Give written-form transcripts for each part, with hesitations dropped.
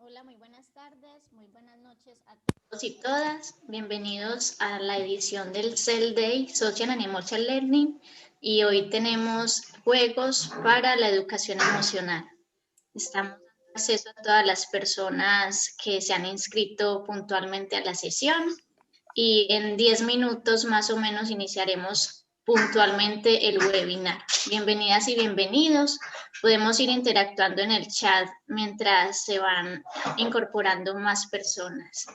Hola, muy buenas tardes, muy buenas noches a todos y todas. Bienvenidos a la edición del Cell Day Social and Emotional Learning y hoy tenemos juegos para la educación emocional. Estamos dando acceso a todas las personas que se han inscrito puntualmente a la sesión y en 10 minutos más o menos iniciaremos puntualmente el webinar. Bienvenidas y bienvenidos. Podemos ir interactuando en el chat mientras se van incorporando más personas.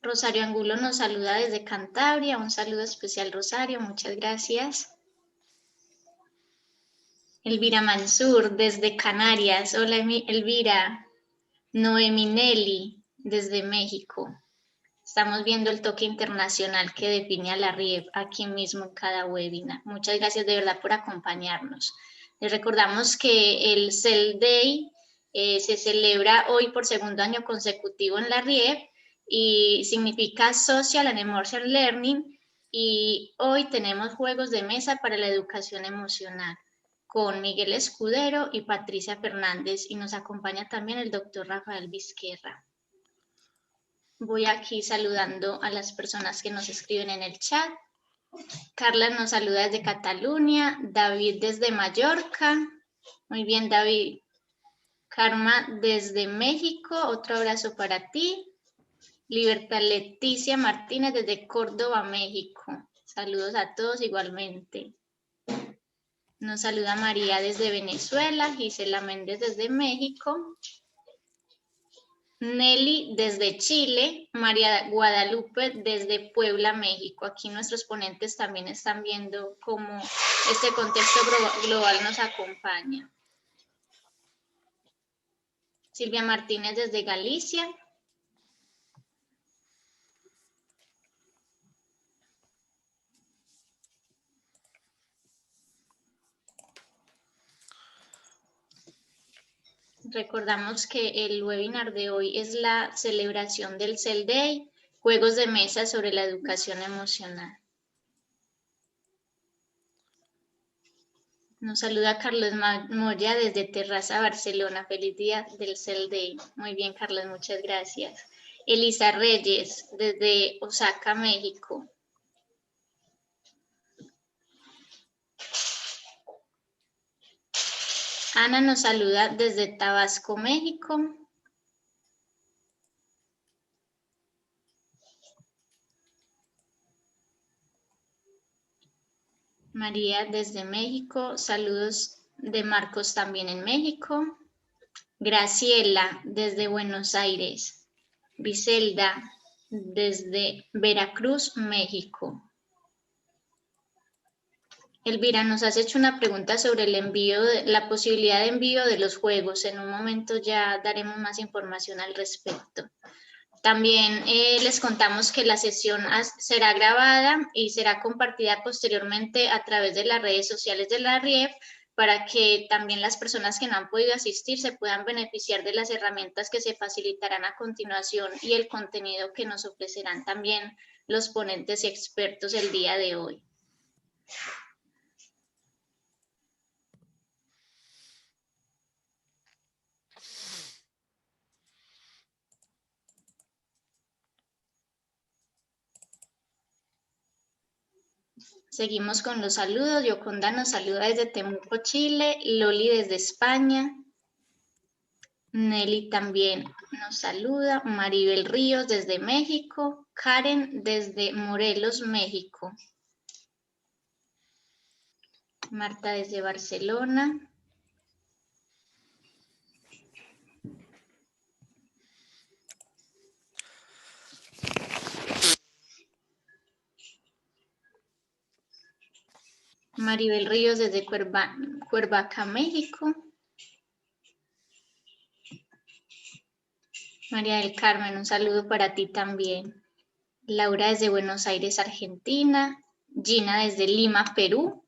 Rosario Angulo nos saluda desde Cantabria. Un saludo especial, Rosario. Muchas gracias. Elvira Mansur desde Canarias. Hola, Elvira. Noemi Nelly desde México. Estamos viendo el toque internacional que define a la RIEP aquí mismo en cada webinar. Muchas gracias de verdad por acompañarnos. Les recordamos que el Cell Day se celebra hoy por segundo año consecutivo en la RIEP y significa Social and Emotional Learning, y hoy tenemos juegos de mesa para la educación emocional con Miguel Escudero y Patricia Fernández, y nos acompaña también el doctor Rafael Vizquerra. Voy aquí saludando a las personas que nos escriben en el chat. Carla nos saluda desde Cataluña, David desde Mallorca. Muy bien, David. Karma desde México, otro abrazo para ti. Libertad Leticia Martínez desde Córdoba, México. Saludos a todos igualmente. Nos saluda María desde Venezuela, Gisela Méndez desde México. Nelly desde Chile, María Guadalupe desde Puebla, México. Aquí nuestros ponentes también están viendo cómo este contexto global nos acompaña. Silvia Martínez desde Galicia. Recordamos que el webinar de hoy es la celebración del Cell Day, juegos de mesa sobre la educación emocional. Nos saluda Carlos Moya desde Terraza, Barcelona. Feliz día del Cell Day. Muy bien, Carlos, muchas gracias. Elisa Reyes desde Osaka, México. Ana nos saluda desde Tabasco, México. María desde México. Saludos de Marcos también en México. Graciela desde Buenos Aires. Briselda desde Veracruz, México. Elvira, nos has hecho una pregunta sobre el envío, la posibilidad de envío de los juegos. En un momento ya daremos más información al respecto. También les contamos que la sesión será grabada y será compartida posteriormente a través de las redes sociales de la RIEP para que también las personas que no han podido asistir se puedan beneficiar de las herramientas que se facilitarán a continuación y el contenido que nos ofrecerán también los ponentes y expertos el día de hoy. Seguimos con los saludos. Yoconda nos saluda desde Temuco, Chile. Loli desde España. Nelly también nos saluda. Maribel Ríos desde México. Karen desde Morelos, México. Marta desde Barcelona. Maribel Ríos desde Cuervaca, México. María del Carmen, un saludo para ti también. Laura desde Buenos Aires, Argentina. Gina desde Lima, Perú.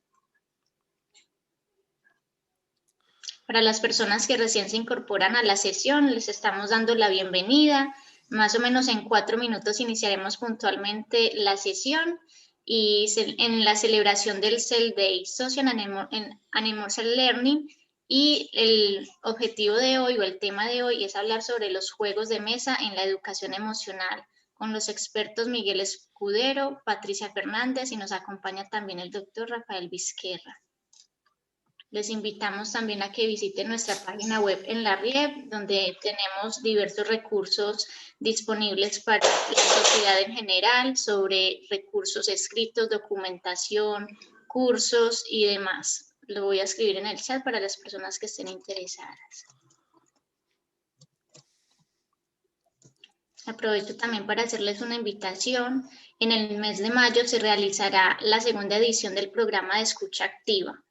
Para las personas que recién se incorporan a la sesión, les estamos dando la bienvenida. Más o menos en 4 minutos iniciaremos puntualmente la sesión y en la celebración del Cell Day Social and Emotional Learning. Y el objetivo de hoy o el tema de hoy es hablar sobre los juegos de mesa en la educación emocional con los expertos Miguel Escudero, Patricia Fernández y nos acompaña también el doctor Rafael Vizquerra. Les invitamos también a que visiten nuestra página web en la RIEP, donde tenemos diversos recursos disponibles para la sociedad en general sobre recursos escritos, documentación, cursos y demás. Lo voy a escribir en el chat para las personas que estén interesadas. Aprovecho también para hacerles una invitación. En el mes de mayo se realizará la segunda edición del programa de escucha activa.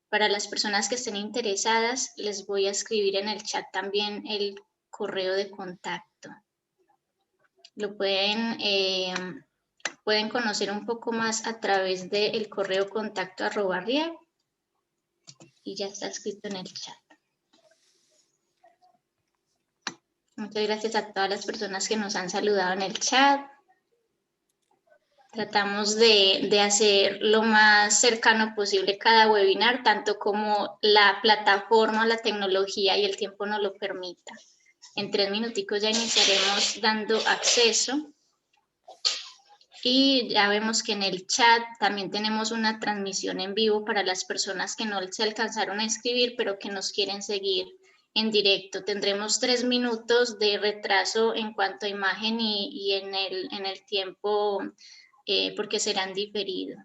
Para las personas que estén interesadas, les voy a escribir en el chat también el correo de contacto. Lo pueden conocer un poco más a través del correo contacto@riep y ya está escrito en el chat. Muchas gracias a todas las personas que nos han saludado en el chat. Tratamos de hacer lo más cercano posible cada webinar, tanto como la plataforma, la tecnología y el tiempo nos lo permita. En 3 minuticos ya iniciaremos dando acceso. Y ya vemos que en el chat también tenemos una transmisión en vivo para las personas que no se alcanzaron a inscribir, pero que nos quieren seguir en directo. Tendremos 3 minutos de retraso en cuanto a imagen y en el tiempo porque serán diferidos.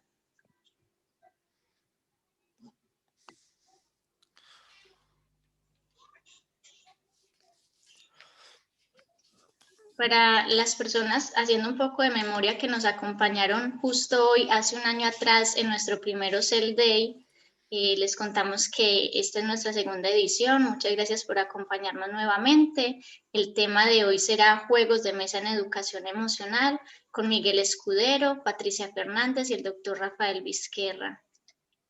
Para las personas, haciendo un poco de memoria, que nos acompañaron justo hoy, hace un año atrás, en nuestro primero Cell Day, les contamos que esta es nuestra segunda edición. Muchas gracias por acompañarnos nuevamente. El tema de hoy será Juegos de Mesa en Educación Emocional con Miguel Escudero, Patricia Fernández y el doctor Rafael Vizquerra.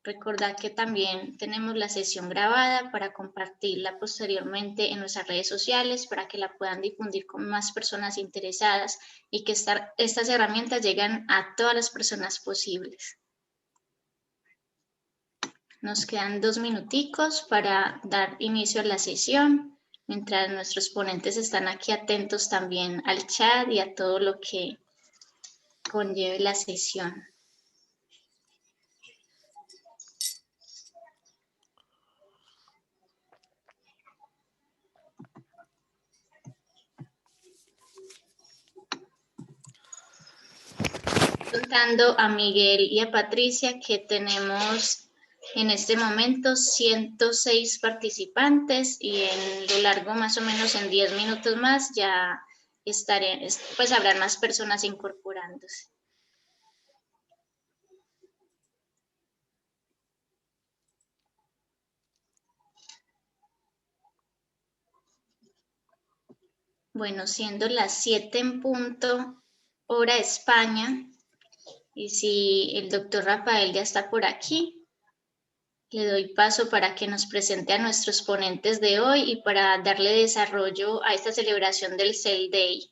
Recordad que también tenemos la sesión grabada para compartirla posteriormente en nuestras redes sociales para que la puedan difundir con más personas interesadas y que estas herramientas lleguen a todas las personas posibles. Nos quedan 2 minuticos para dar inicio a la sesión, mientras nuestros ponentes están aquí atentos también al chat y a todo lo que conlleve la sesión. Contando a Miguel y a Patricia que tenemos en este momento 106 participantes y en lo largo más o menos en 10 minutos más ya pues habrán más personas incorporándose. Bueno, siendo las 7 en punto, hora España, y si el doctor Rafael ya está por aquí, le doy paso para que nos presente a nuestros ponentes de hoy y para darle desarrollo a esta celebración del Cell Day,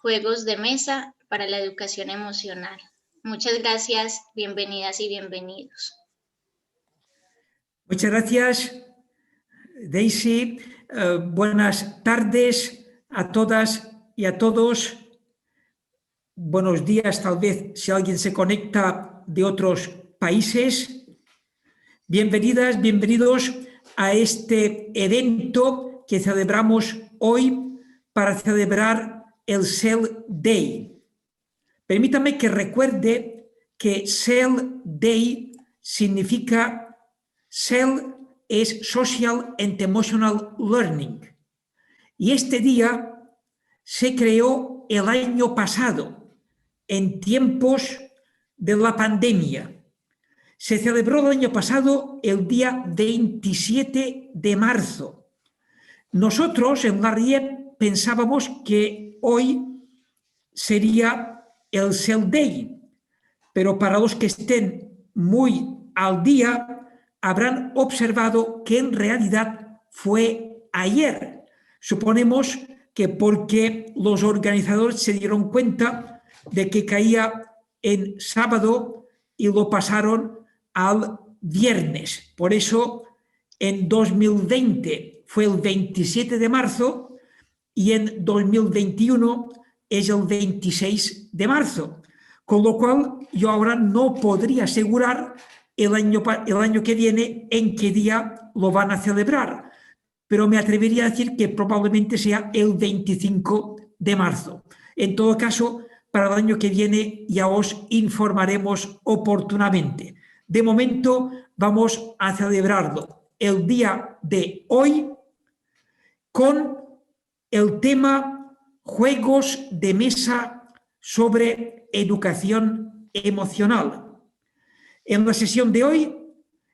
Juegos de Mesa para la Educación Emocional. Muchas gracias, bienvenidas y bienvenidos. Muchas gracias, Daisy. Buenas tardes a todas y a todos. Buenos días, tal vez, si alguien se conecta de otros países. Bienvenidas, bienvenidos a este evento que celebramos hoy para celebrar el Cell Day. Permítame que recuerde que Cell Day significa Cell es Social and Emotional Learning. Y este día se creó el año pasado, en tiempos de la pandemia. Se celebró el año pasado el día 27 de marzo. Nosotros en la RIEP pensábamos que hoy sería el Cell Day, pero para los que estén muy al día habrán observado que en realidad fue ayer. Suponemos que porque los organizadores se dieron cuenta de que caía en sábado y lo pasaron al viernes. Por eso en 2020 fue el 27 de marzo y en 2021 es el 26 de marzo. Con lo cual yo ahora no podría asegurar el año que viene en qué día lo van a celebrar, pero me atrevería a decir que probablemente sea el 25 de marzo. En todo caso, para el año que viene ya os informaremos oportunamente. De momento vamos a celebrarlo el día de hoy con el tema juegos de mesa sobre educación emocional. En la sesión de hoy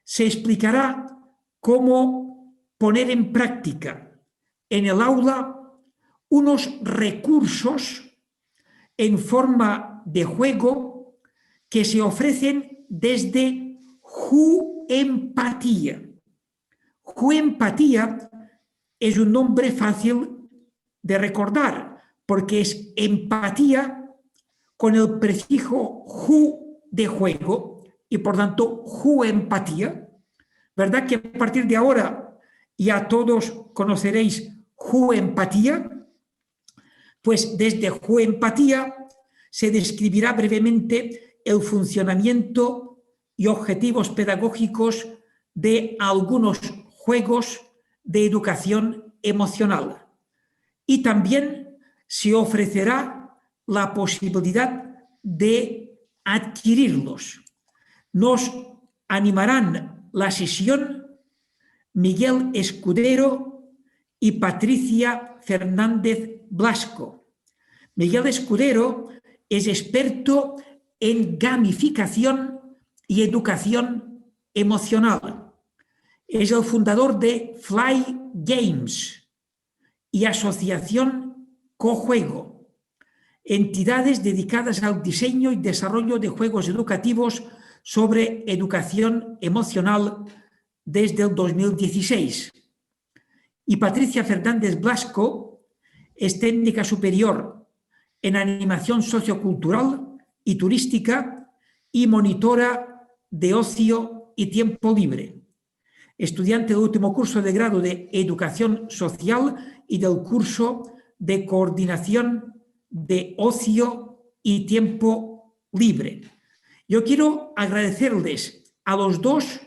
se explicará cómo poner en práctica en el aula unos recursos en forma de juego que se ofrecen desde Juempatía. Juempatía es un nombre fácil de recordar porque es empatía con el prefijo ju de juego y por tanto juempatía. ¿Verdad que a partir de ahora ya todos conoceréis juempatía? Pues desde juempatía se describirá brevemente el funcionamiento y objetivos pedagógicos de algunos juegos de educación emocional. Y también se ofrecerá la posibilidad de adquirirlos. Nos animarán la sesión Miguel Escudero y Patricia Fernández Blasco. Miguel Escudero es experto en gamificación y educación emocional. Es el fundador de Fly Games y Asociación Cojuego, entidades dedicadas al diseño y desarrollo de juegos educativos sobre educación emocional desde el 2016. Y Patricia Fernández Blasco es técnica superior en animación sociocultural y turística y monitora de ocio y tiempo libre. Estudiante del último curso de grado de Educación Social y del curso de Coordinación de Ocio y Tiempo Libre. Yo quiero agradecerles a los dos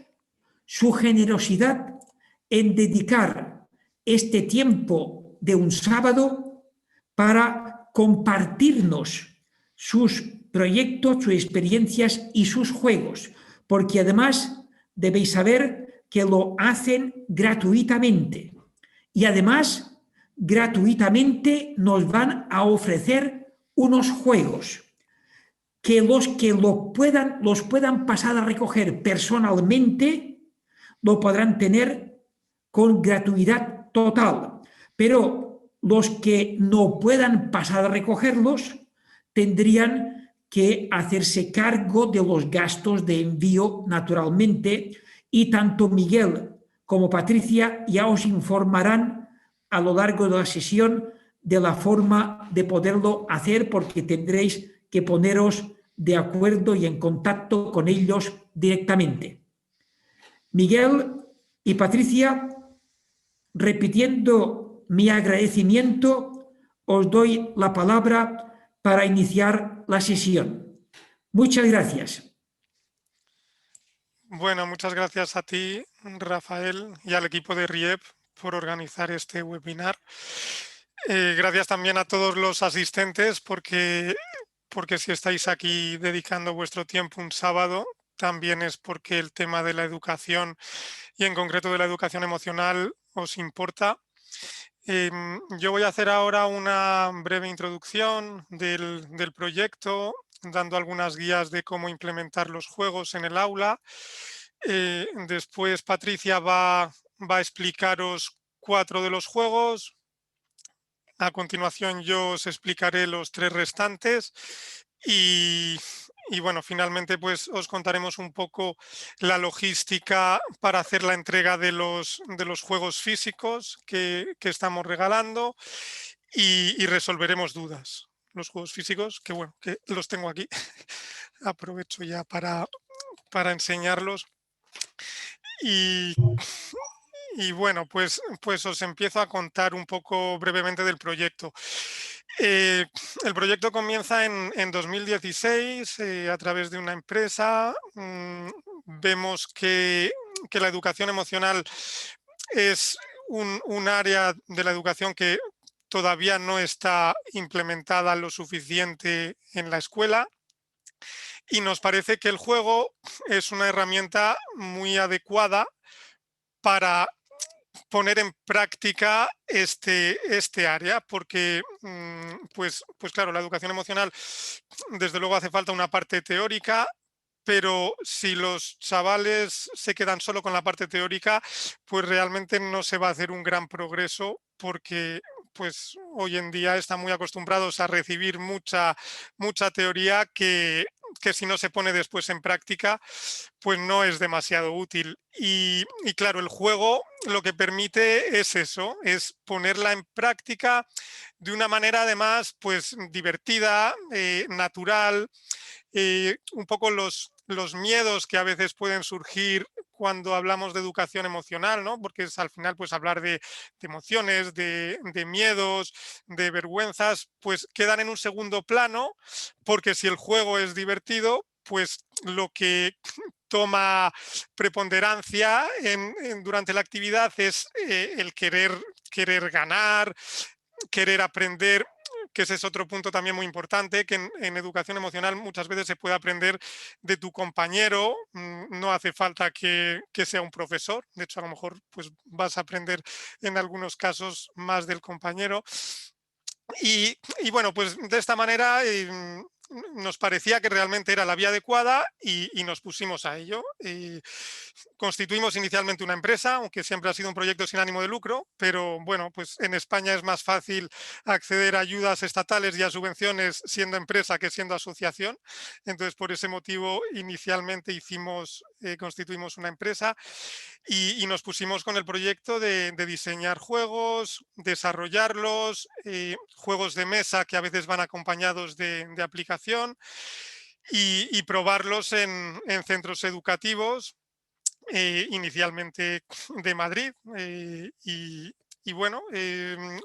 su generosidad en dedicar este tiempo de un sábado para compartirnos sus proyectos, sus experiencias y sus juegos, porque además debéis saber que lo hacen gratuitamente y además gratuitamente nos van a ofrecer unos juegos que los puedan pasar a recoger personalmente lo podrán tener con gratuidad total, pero los que no puedan pasar a recogerlos tendrían que hacerse cargo de los gastos de envío naturalmente y tanto Miguel como Patricia ya os informarán a lo largo de la sesión de la forma de poderlo hacer porque tendréis que poneros de acuerdo y en contacto con ellos directamente. Miguel y Patricia, repitiendo mi agradecimiento, os doy la palabra para iniciar la sesión. Muchas gracias. Bueno, muchas gracias a ti, Rafael, y al equipo de RIEP por organizar este webinar. Gracias también a todos los asistentes porque si estáis aquí dedicando vuestro tiempo un sábado, también es porque el tema de la educación y en concreto de la educación emocional os importa. Yo voy a hacer ahora una breve introducción del proyecto, dando algunas guías de cómo implementar los juegos en el aula. Después Patricia va a explicaros 4 de los juegos. A continuación yo os explicaré los 3 restantes y bueno, finalmente pues os contaremos un poco la logística para hacer la entrega de los juegos físicos que estamos regalando y resolveremos dudas. Los juegos físicos, que bueno, que los tengo aquí. Aprovecho ya para enseñarlos. Y bueno, pues os empiezo a contar un poco brevemente del proyecto. El proyecto comienza en 2016 a través de una empresa. Vemos que la educación emocional es un área de la educación que todavía no está implementada lo suficiente en la escuela. Y nos parece que el juego es una herramienta muy adecuada para poner en práctica este área, porque pues claro, la educación emocional desde luego hace falta una parte teórica, pero si los chavales se quedan solo con la parte teórica, pues realmente no se va a hacer un gran progreso, porque pues hoy en día están muy acostumbrados a recibir mucha teoría que si no se pone después en práctica, pues no es demasiado útil. Y claro, el juego lo que permite es eso, es ponerla en práctica de una manera además pues divertida, natural, un poco los miedos que a veces pueden surgir cuando hablamos de educación emocional, ¿no? Porque es al final pues hablar de emociones, de miedos, de vergüenzas, pues quedan en un segundo plano, porque si el juego es divertido, pues lo que toma preponderancia durante la actividad es el querer ganar, querer aprender, que ese es otro punto también muy importante, que en educación emocional muchas veces se puede aprender de tu compañero, no hace falta que sea un profesor, de hecho a lo mejor pues vas a aprender en algunos casos más del compañero. Y bueno, pues de esta manera nos parecía que realmente era la vía adecuada y nos pusimos a ello. Constituimos inicialmente una empresa, aunque siempre ha sido un proyecto sin ánimo de lucro, pero bueno, pues en España es más fácil acceder a ayudas estatales y a subvenciones siendo empresa que siendo asociación. Entonces, por ese motivo, inicialmente constituimos una empresa y nos pusimos con el proyecto de diseñar juegos, desarrollarlos, juegos de mesa que a veces van acompañados de aplicación y probarlos en centros educativos, inicialmente de Madrid. Y bueno,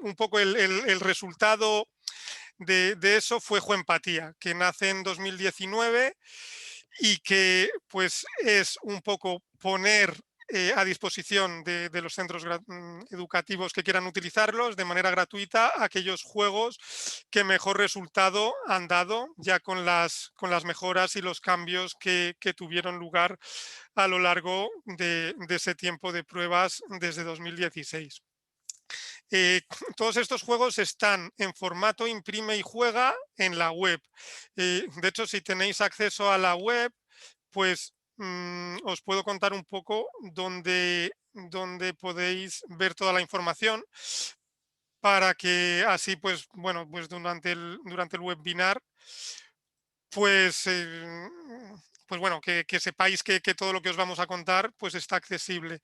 un poco el resultado de eso fue Juempatía, que nace en 2019 y que pues es un poco poner a disposición de los centros educativos que quieran utilizarlos de manera gratuita aquellos juegos que mejor resultado han dado, ya con las mejoras y los cambios que tuvieron lugar a lo largo de ese tiempo de pruebas desde 2016. Todos estos juegos están en formato imprime y juega en la web. De hecho, si tenéis acceso a la web, pues os puedo contar un poco dónde podéis ver toda la información, para que así, pues bueno, pues durante el webinar, pues, pues bueno, que sepáis que todo lo que os vamos a contar pues está accesible.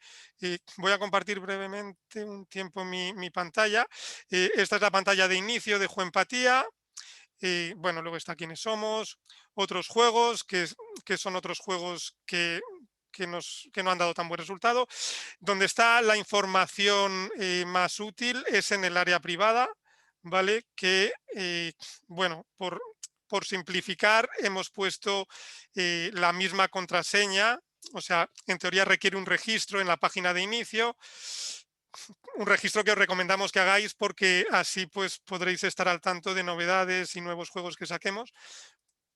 Voy a compartir brevemente un tiempo mi pantalla. Esta es la pantalla de inicio de Juempatía. Bueno, luego está Quiénes Somos, otros juegos que son otros juegos que no han dado tan buen resultado. Donde está la información más útil es en el área privada, ¿vale? Que, bueno, por simplificar, hemos puesto la misma contraseña, o sea, en teoría requiere un registro en la página de inicio, un registro que os recomendamos que hagáis porque así pues podréis estar al tanto de novedades y nuevos juegos que saquemos,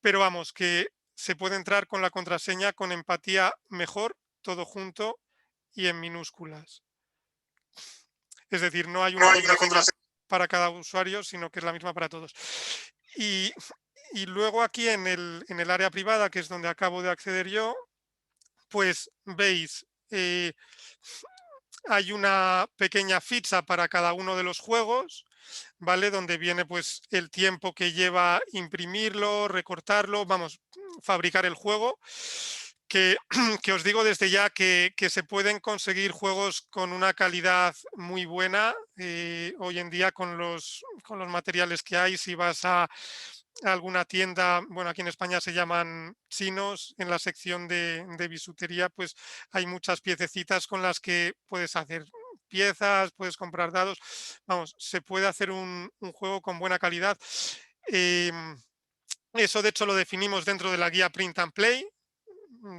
pero vamos, que se puede entrar con la contraseña con Empatía Mejor, todo junto y en minúsculas. Es decir, no hay una contraseña para cada usuario, sino que es la misma para todos. Y luego aquí en el área privada, que es donde acabo de acceder yo, pues veis, hay una pequeña ficha para cada uno de los juegos, ¿vale? Donde viene pues el tiempo que lleva imprimirlo, recortarlo, vamos, fabricar el juego. Que os digo desde ya que se pueden conseguir juegos con una calidad muy buena hoy en día con los materiales que hay. Si vas a alguna tienda, bueno, aquí en España se llaman chinos, en la sección de bisutería, pues hay muchas piececitas con las que puedes hacer piezas, puedes comprar dados. Vamos, se puede hacer un juego con buena calidad. Eso de hecho lo definimos dentro de la guía Print and Play.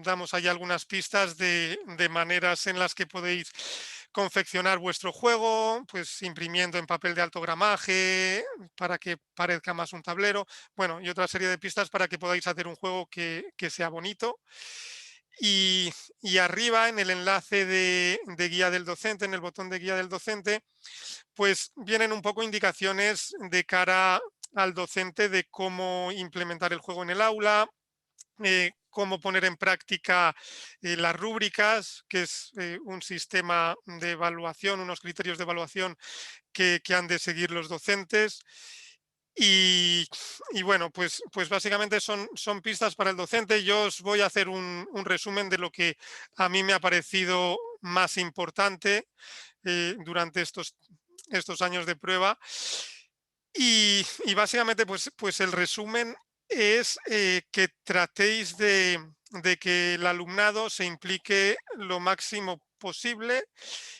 Damos ahí algunas pistas de maneras en las que podéis confeccionar vuestro juego, pues imprimiendo en papel de alto gramaje para que parezca más un tablero, bueno, y otra serie de pistas para que podáis hacer un juego que sea bonito. Y arriba en el enlace de guía del docente, en el botón de guía del docente, pues vienen un poco indicaciones de cara al docente de cómo implementar el juego en el aula, cómo poner en práctica las rúbricas, que es un sistema de evaluación, unos criterios de evaluación que han de seguir los docentes. Y bueno, pues básicamente son pistas para el docente. Yo os voy a hacer un resumen de lo que a mí me ha parecido más importante durante estos años de prueba. Y básicamente, pues el resumen es que tratéis de que el alumnado se implique lo máximo posible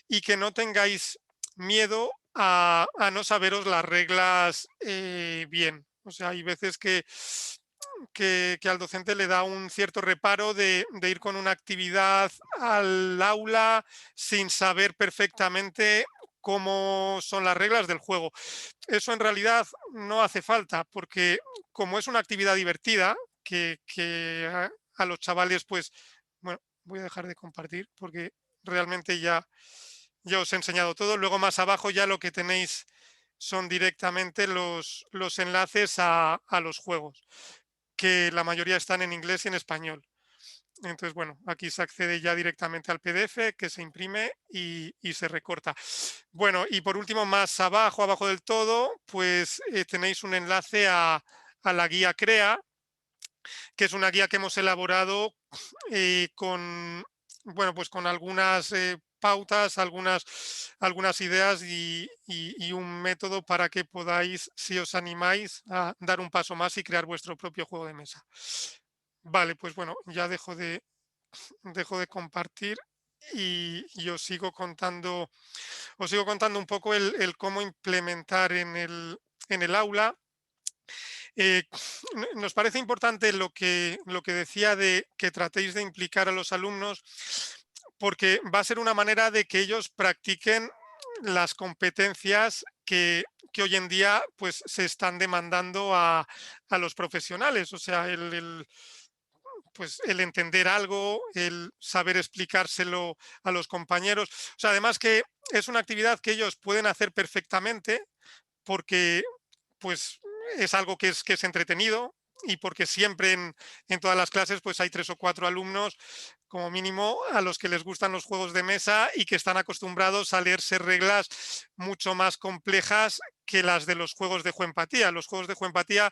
y que no tengáis miedo a no saberos las reglas bien. O sea, hay veces que al docente le da un cierto reparo de ir con una actividad al aula sin saber perfectamente cómo son las reglas del juego. Eso en realidad no hace falta, porque como es una actividad divertida, que a los chavales, pues, bueno, voy a dejar de compartir porque realmente ya os he enseñado todo. Luego más abajo ya lo que tenéis son directamente los enlaces a los juegos, que la mayoría están en inglés y en español. Entonces, bueno, aquí se accede ya directamente al PDF que se imprime y se recorta. Bueno, y por último, más abajo del todo, pues tenéis un enlace a la guía CREA, que es una guía que hemos elaborado con, bueno, pues con algunas pautas, algunas ideas y un método para que podáis, si os animáis, a dar un paso más y crear vuestro propio juego de mesa. Vale, pues bueno, ya dejo de compartir y os sigo contando un poco el cómo implementar en el aula. Nos parece importante lo que decía de que tratéis de implicar a los alumnos, porque va a ser una manera de que ellos practiquen las competencias que hoy en día pues se están demandando a los profesionales. O sea, pues el entender algo, el saber explicárselo a los compañeros. O sea, además que es una actividad que ellos pueden hacer perfectamente porque pues es algo que es entretenido y porque siempre en todas las clases pues hay 3 o 4 alumnos como mínimo a los que les gustan los juegos de mesa y que están acostumbrados a leerse reglas mucho más complejas que las de los juegos de juempatía. Los juegos de juempatía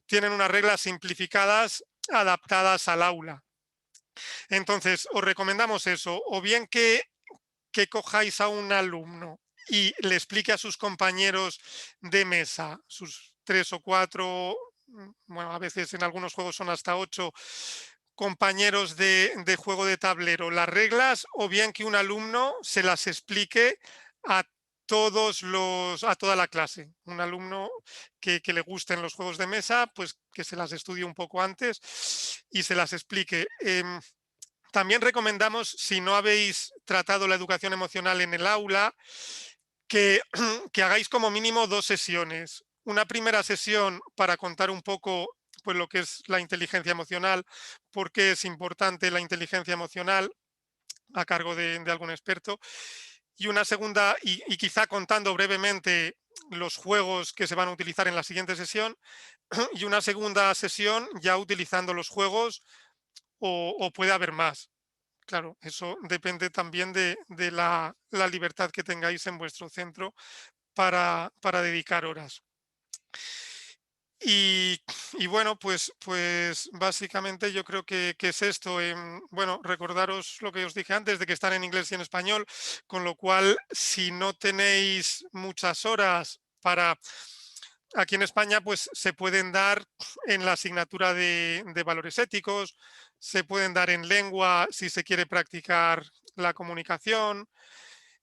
tienen unas reglas simplificadas adaptadas al aula. Entonces, os recomendamos eso, o bien que cojáis a un alumno y le explique a sus compañeros de mesa, sus 3 o 4, bueno, a veces en algunos juegos son hasta 8 compañeros de juego de tablero las reglas, o bien que un alumno se las explique a toda la clase. Un alumno que le gusten los juegos de mesa, pues que se las estudie un poco antes y se las explique. También recomendamos, si no habéis tratado la educación emocional en el aula, que hagáis como mínimo 2 sesiones. Una primera sesión para contar un poco pues, lo que es la inteligencia emocional, por qué es importante la inteligencia emocional, a cargo de algún experto. Y una segunda, y quizá contando brevemente los juegos que se van a utilizar en la siguiente sesión, y una segunda sesión ya utilizando los juegos, o puede haber más. Claro, eso depende también de la libertad que tengáis en vuestro centro para dedicar horas. Y bueno, pues básicamente yo creo que es esto. Bueno, recordaros lo que os dije antes de que están en inglés y en español, con lo cual si no tenéis muchas horas para... Aquí en España pues se pueden dar en la asignatura de valores éticos, se pueden dar en lengua si se quiere practicar la comunicación,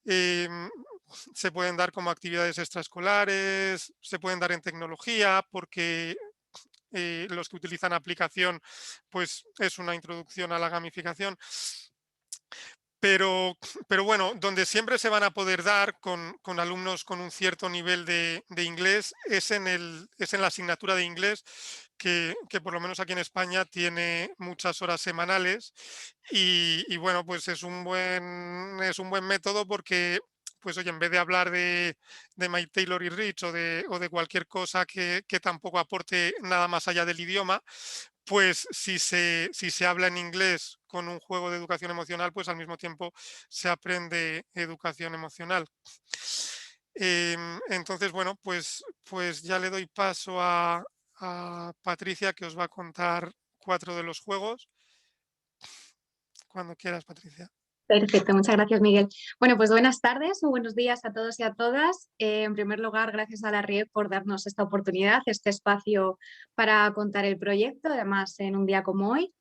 se pueden dar como actividades extraescolares, se pueden dar en tecnología porque los que utilizan aplicación pues es una introducción a la gamificación. Pero bueno, donde siempre se van a poder dar con alumnos con un cierto nivel de inglés es en la asignatura de inglés, que por lo menos aquí en España tiene muchas horas semanales y bueno, pues es un buen método porque, pues oye, en vez de hablar de My Taylor y Rich o de cualquier cosa que tampoco aporte nada más allá del idioma, pues si se habla en inglés con un juego de educación emocional, pues al mismo tiempo se aprende educación emocional. Entonces, bueno, pues ya le doy paso a Patricia, que os va a contar 4 de los juegos. Cuando quieras, Patricia. Perfecto, muchas gracias, Miguel. Bueno, pues buenas tardes o buenos días a todos y a todas. En primer lugar, gracias a la RIEP por darnos esta oportunidad, este espacio para contar el proyecto, además en un día como hoy.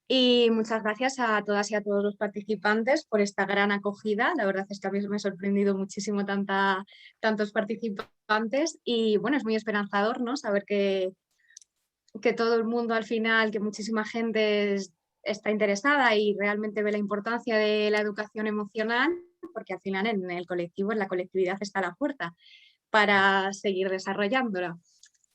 Y muchas gracias a todas y a todos los participantes por esta gran acogida. La verdad es que a mí me ha sorprendido muchísimo tantos participantes y bueno, es muy esperanzador, ¿no? Saber que todo el mundo al final, que muchísima gente está interesada y realmente ve la importancia de la educación emocional, porque al final en el colectivo, en la colectividad está la fuerza para seguir desarrollándola.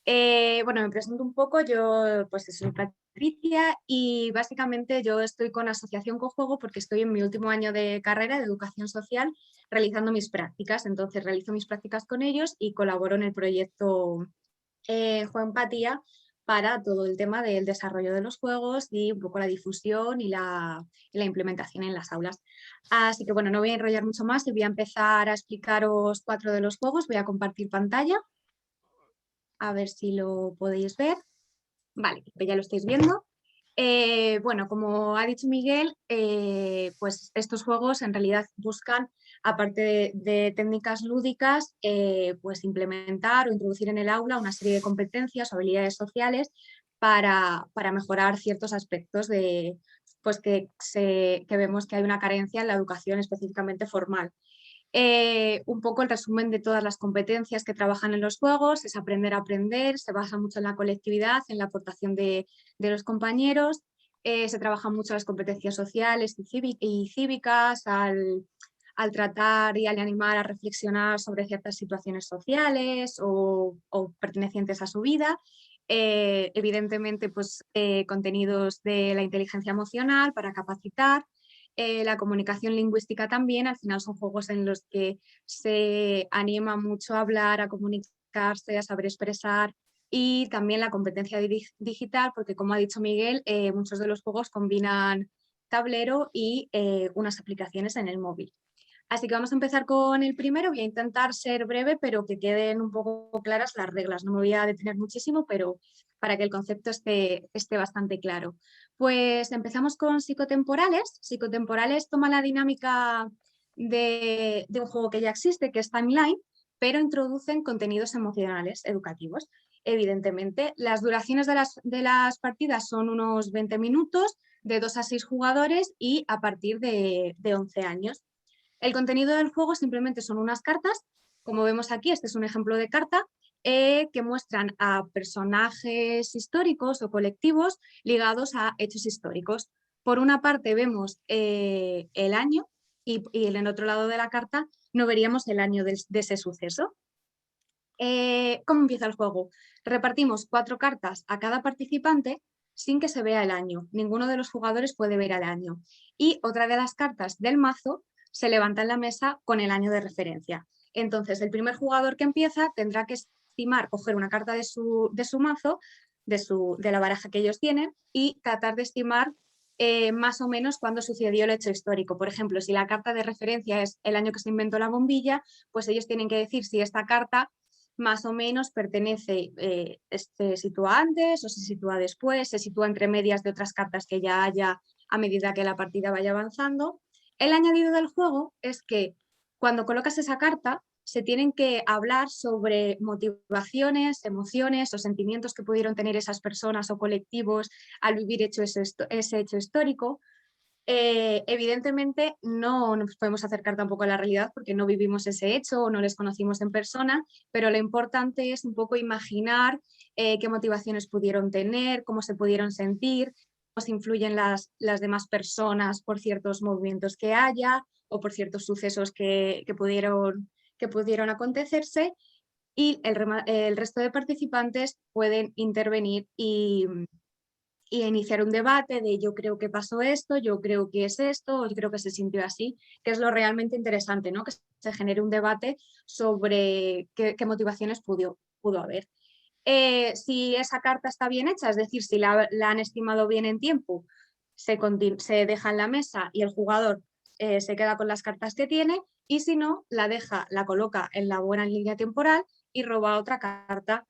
Bueno, me presento un poco, yo pues soy Patricia y básicamente yo estoy con Asociación Cojuego porque estoy en mi último año de carrera de educación social realizando mis prácticas, entonces realizo mis prácticas con ellos y colaboro en el proyecto Juego Empatía para todo el tema del desarrollo de los juegos y un poco la difusión y la implementación en las aulas. Así que bueno, no voy a enrollar mucho más y voy a empezar a explicaros 4 de los juegos. Voy a compartir pantalla, a ver si lo podéis ver. Vale, pues ya lo estáis viendo. Bueno, como ha dicho Miguel, pues estos juegos en realidad buscan, aparte de técnicas lúdicas, pues implementar o introducir en el aula una serie de competencias o habilidades sociales para mejorar ciertos aspectos de, pues que vemos que hay una carencia en la educación específicamente formal. Un poco el resumen de todas las competencias que trabajan en los juegos es aprender a aprender, se basa mucho en la colectividad, en la aportación de los compañeros, se trabajan mucho las competencias sociales y cívicas al tratar y al animar a reflexionar sobre ciertas situaciones sociales o pertenecientes a su vida. Evidentemente, pues, contenidos de la inteligencia emocional para capacitar. La comunicación lingüística también, al final son juegos en los que se anima mucho a hablar, a comunicarse, a saber expresar y también la competencia digital, porque como ha dicho Miguel, muchos de los juegos combinan tablero y unas aplicaciones en el móvil. Así que vamos a empezar con el primero, voy a intentar ser breve, pero que queden un poco claras las reglas. No me voy a detener muchísimo, pero para que el concepto esté bastante claro. Pues empezamos con psicotemporales. Psicotemporales toma la dinámica de un juego que ya existe, que es Timeline, pero introducen contenidos emocionales educativos. Evidentemente, las duraciones de las partidas son unos 20 minutos, de 2 a 6 jugadores y a partir de 11 años. El contenido del juego simplemente son unas cartas, como vemos aquí, este es un ejemplo de carta, que muestran a personajes históricos o colectivos ligados a hechos históricos. Por una parte vemos el año y en el otro lado de la carta no veríamos el año de ese suceso. ¿Cómo empieza el juego? Repartimos 4 cartas a cada participante sin que se vea el año. Ninguno de los jugadores puede ver el año. Y otra de las cartas del mazo se levanta en la mesa con el año de referencia. Entonces, el primer jugador que empieza tendrá que estimar, coger una carta de su mazo, de la baraja que ellos tienen, y tratar de estimar más o menos cuándo sucedió el hecho histórico. Por ejemplo, si la carta de referencia es el año que se inventó la bombilla, pues ellos tienen que decir si esta carta más o menos pertenece, se sitúa antes o se sitúa después, se sitúa entre medias de otras cartas que ya haya a medida que la partida vaya avanzando. El añadido del juego es que cuando colocas esa carta se tienen que hablar sobre motivaciones, emociones o sentimientos que pudieron tener esas personas o colectivos al vivir ese hecho histórico. Evidentemente no nos podemos acercar tampoco a la realidad porque no vivimos ese hecho o no les conocimos en persona, pero lo importante es un poco imaginar qué motivaciones pudieron tener, cómo se pudieron sentir, cómo se influyen las demás personas por ciertos movimientos que haya o por ciertos sucesos que pudieron acontecerse, y el resto de participantes pueden intervenir y iniciar un debate de yo creo que pasó esto, yo creo que es esto, yo creo que se sintió así, que es lo realmente interesante, ¿no? Que se genere un debate sobre qué motivaciones pudo haber. Si esa carta está bien hecha, es decir, si la han estimado bien en tiempo, se deja en la mesa y el jugador se queda con las cartas que tiene, y si no, la coloca en la buena línea temporal y roba otra carta,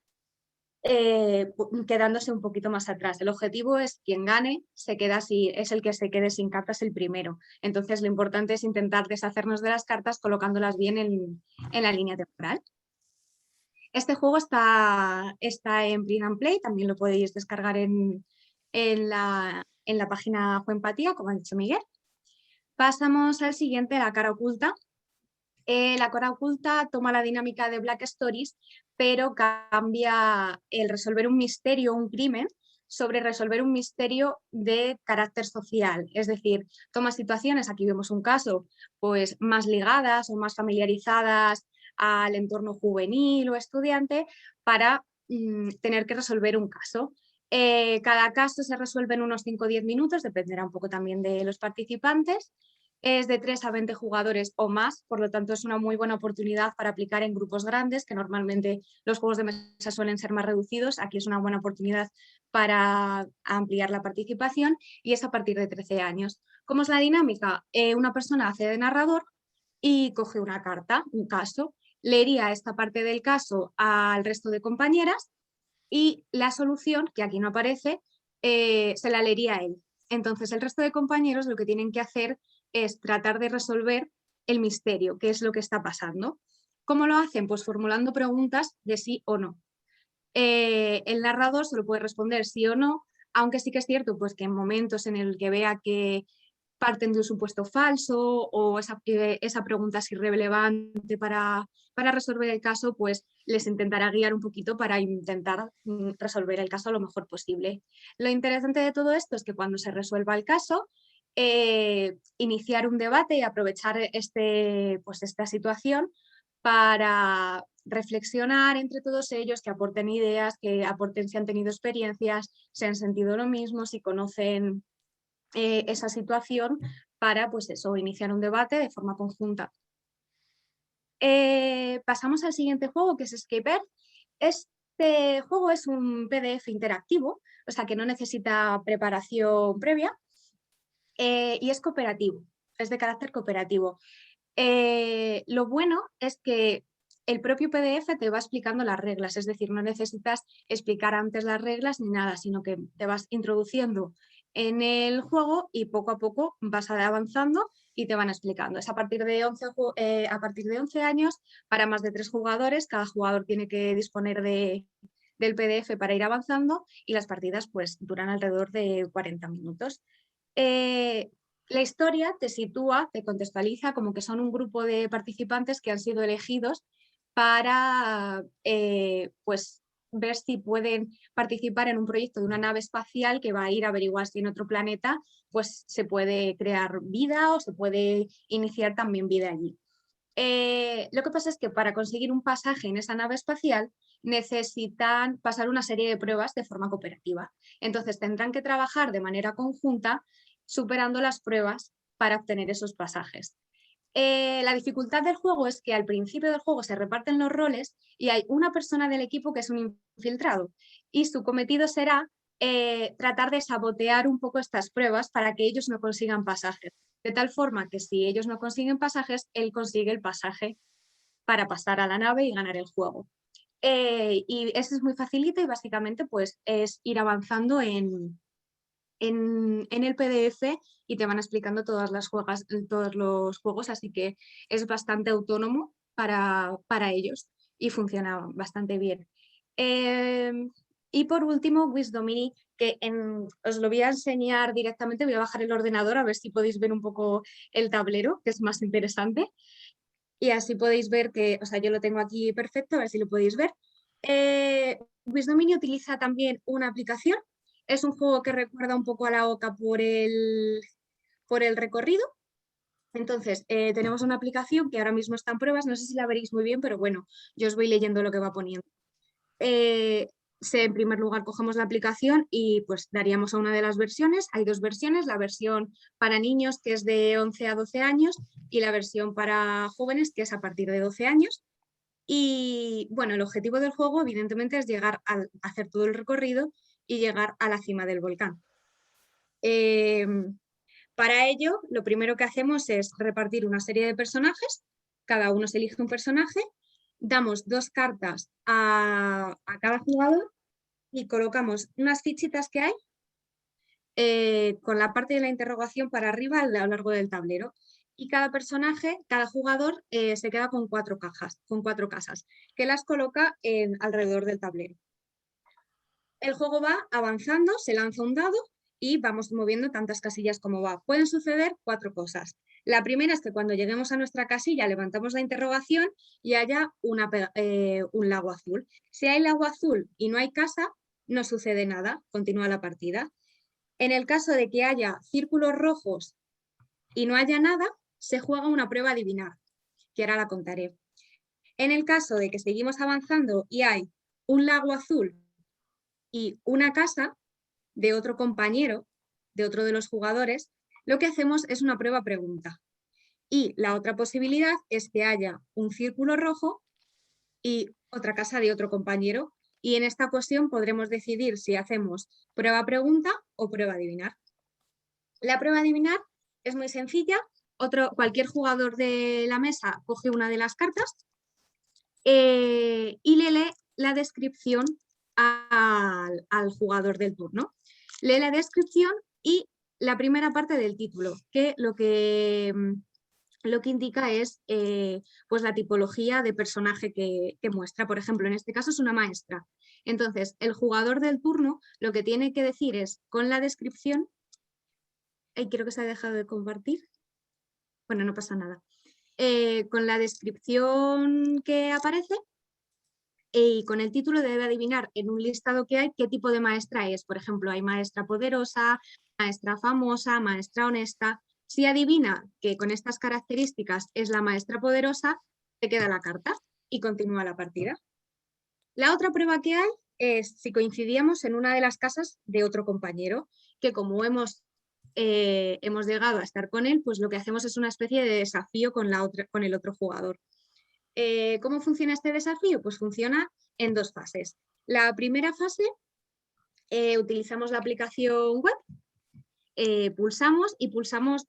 quedándose un poquito más atrás. El objetivo es quien gane, es el que se quede sin cartas el primero. Entonces lo importante es intentar deshacernos de las cartas colocándolas bien en la línea temporal. Este juego está en Print and Play, también lo podéis descargar en la página Juempatía, como ha dicho Miguel. Pasamos al siguiente, la cara oculta. La cara oculta toma la dinámica de Black Stories, pero cambia el resolver un misterio, un crimen, sobre resolver un misterio de carácter social. Es decir, toma situaciones, aquí vemos un caso, pues más ligadas o más familiarizadas al entorno juvenil o estudiante para tener que resolver un caso. Cada caso se resuelve en unos 5 o 10 minutos, dependerá un poco también de los participantes. Es de 3 a 20 jugadores o más, por lo tanto es una muy buena oportunidad para aplicar en grupos grandes, que normalmente los juegos de mesa suelen ser más reducidos. Aquí es una buena oportunidad para ampliar la participación, y es a partir de 13 años. ¿Cómo es la dinámica? Una persona hace de narrador y coge una carta, un caso, leería esta parte del caso al resto de compañeras y la solución, que aquí no aparece, se la leería a él. Entonces el resto de compañeros lo que tienen que hacer es tratar de resolver el misterio, qué es lo que está pasando. ¿Cómo lo hacen? Pues formulando preguntas de sí o no. El narrador solo puede responder sí o no, aunque sí que es cierto pues, que en momentos en el que vea que parten de un supuesto falso o esa pregunta es irrelevante para resolver el caso, pues les intentará guiar un poquito para intentar resolver el caso lo mejor posible. Lo interesante de todo esto es que cuando se resuelva el caso, iniciar un debate y aprovechar esta situación para reflexionar entre todos ellos, que aporten ideas, que aporten si han tenido experiencias, si han sentido lo mismo, si conocen esa situación, para pues eso, iniciar un debate de forma conjunta. Pasamos al siguiente juego, que es Escape Earth. Este juego es un PDF interactivo, o sea que no necesita preparación previa, y es cooperativo, es de carácter cooperativo. Lo bueno es que el propio PDF te va explicando las reglas, es decir, no necesitas explicar antes las reglas ni nada, sino que te vas introduciendo en el juego y poco a poco vas avanzando y te van explicando. Es a partir de 11 años, para más de 3 jugadores, cada jugador tiene que disponer del PDF para ir avanzando, y las partidas pues duran alrededor de 40 minutos. La historia te sitúa, te contextualiza como que son un grupo de participantes que han sido elegidos para pues, ver si pueden participar en un proyecto de una nave espacial que va a ir a averiguar si en otro planeta pues, se puede crear vida o se puede iniciar también vida allí. Lo que pasa es que para conseguir un pasaje en esa nave espacial necesitan pasar una serie de pruebas de forma cooperativa. Entonces tendrán que trabajar de manera conjunta superando las pruebas para obtener esos pasajes. La dificultad del juego es que al principio del juego se reparten los roles y hay una persona del equipo que es un infiltrado, y su cometido será tratar de sabotear un poco estas pruebas para que ellos no consigan pasajes. De tal forma que si ellos no consiguen pasajes, él consigue el pasaje para pasar a la nave y ganar el juego. Y eso es muy facilito y básicamente pues es ir avanzando en el PDF y te van explicando todos los juegos, así que es bastante autónomo para ellos y funciona bastante bien. Y por último, Wisdomini, que os lo voy a enseñar directamente, voy a bajar el ordenador a ver si podéis ver un poco el tablero, que es más interesante. Y así podéis ver que, o sea, yo lo tengo aquí perfecto, a ver si lo podéis ver. Wisdomini utiliza también una aplicación. Es un juego que recuerda un poco a la OCA por el recorrido. Entonces, tenemos una aplicación que ahora mismo está en pruebas, no sé si la veréis muy bien, pero bueno, yo os voy leyendo lo que va poniendo. En primer lugar cogemos la aplicación y pues daríamos a una de las versiones. Hay dos versiones, la versión para niños que es de 11 a 12 años y la versión para jóvenes que es a partir de 12 años. Y bueno, el objetivo del juego evidentemente es llegar a hacer todo el recorrido y llegar a la cima del volcán. Para ello, lo primero que hacemos es repartir una serie de personajes, cada uno se elige un personaje, damos 2 cartas a cada jugador y colocamos unas fichitas que hay con la parte de la interrogación para arriba a lo largo del tablero. Y cada personaje, cada jugador se queda con 4 casas, que las coloca alrededor del tablero. El juego va avanzando, se lanza un dado y vamos moviendo tantas casillas como va. Pueden suceder 4 cosas. La primera es que cuando lleguemos a nuestra casilla levantamos la interrogación y haya un lago azul. Si hay lago azul y no hay casa, no sucede nada, continúa la partida. En el caso de que haya círculos rojos y no haya nada, se juega una prueba a adivinar, que ahora la contaré. En el caso de que seguimos avanzando y hay un lago azul y una casa de otro compañero, de otro de los jugadores, lo que hacemos es una prueba pregunta. Y la otra posibilidad es que haya un círculo rojo y otra casa de otro compañero. Y en esta cuestión podremos decidir si hacemos prueba pregunta o prueba adivinar. La prueba adivinar es muy sencilla. Cualquier jugador de la mesa coge una de las cartas y le lee la descripción al jugador del turno. Lee la descripción y la primera parte del título, que lo que indica es pues la tipología de personaje que muestra. Por ejemplo, en este caso es una maestra. Entonces, el jugador del turno lo que tiene que decir es, con la descripción, creo que se ha dejado de compartir. Bueno, no pasa nada. Con la descripción que aparece y con el título debe adivinar en un listado que hay qué tipo de maestra es. Por ejemplo, hay maestra poderosa, maestra famosa, maestra honesta. Si adivina que con estas características es la maestra poderosa, se queda la carta y continúa la partida. La otra prueba que hay es si coincidíamos en una de las casas de otro compañero, que como hemos llegado a estar con él, pues lo que hacemos es una especie de desafío con el otro jugador. ¿Cómo funciona este desafío? Pues funciona en 2 fases. La primera fase, utilizamos la aplicación web, pulsamos,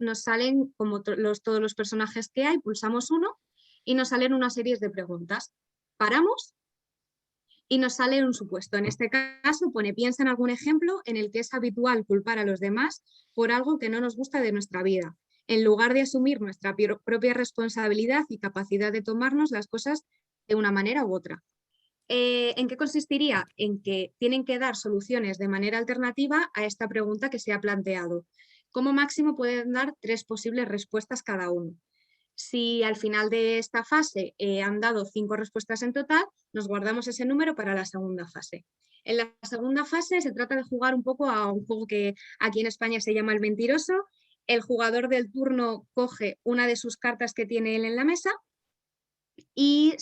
nos salen como todos los personajes que hay, pulsamos uno y nos salen una serie de preguntas. Paramos y nos sale un supuesto. En este caso pone, piensa en algún ejemplo en el que es habitual culpar a los demás por algo que no nos gusta de nuestra vida, en lugar de asumir nuestra propia responsabilidad y capacidad de tomarnos las cosas de una manera u otra. ¿En qué consistiría? En que tienen que dar soluciones de manera alternativa a esta pregunta que se ha planteado. Como máximo pueden dar 3 posibles respuestas cada uno. Si al final de esta fase han dado 5 respuestas en total, nos guardamos ese número para la segunda fase. En la segunda fase se trata de jugar un poco a un juego que aquí en España se llama el mentiroso. El jugador del turno coge una de sus cartas que tiene él en la mesa y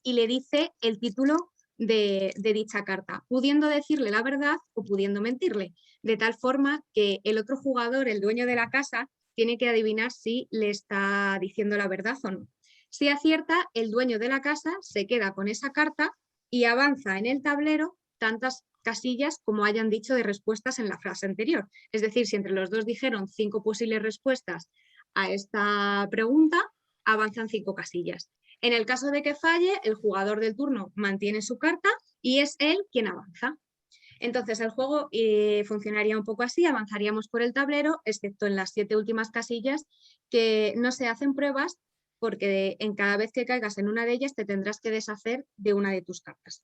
le dice el título de dicha carta, pudiendo decirle la verdad o pudiendo mentirle, de tal forma que el otro jugador, el dueño de la casa, tiene que adivinar si le está diciendo la verdad o no. Si acierta, el dueño de la casa se queda con esa carta y avanza en el tablero tantas casillas como hayan dicho de respuestas en la frase anterior. Es decir, si entre los dos dijeron 5 posibles respuestas a esta pregunta, avanzan 5 casillas. En el caso de que falle, el jugador del turno mantiene su carta y es él quien avanza. Entonces el juego funcionaría un poco así, avanzaríamos por el tablero, excepto en las 7 últimas casillas, que no se hacen pruebas porque en cada vez que caigas en una de ellas te tendrás que deshacer de una de tus cartas,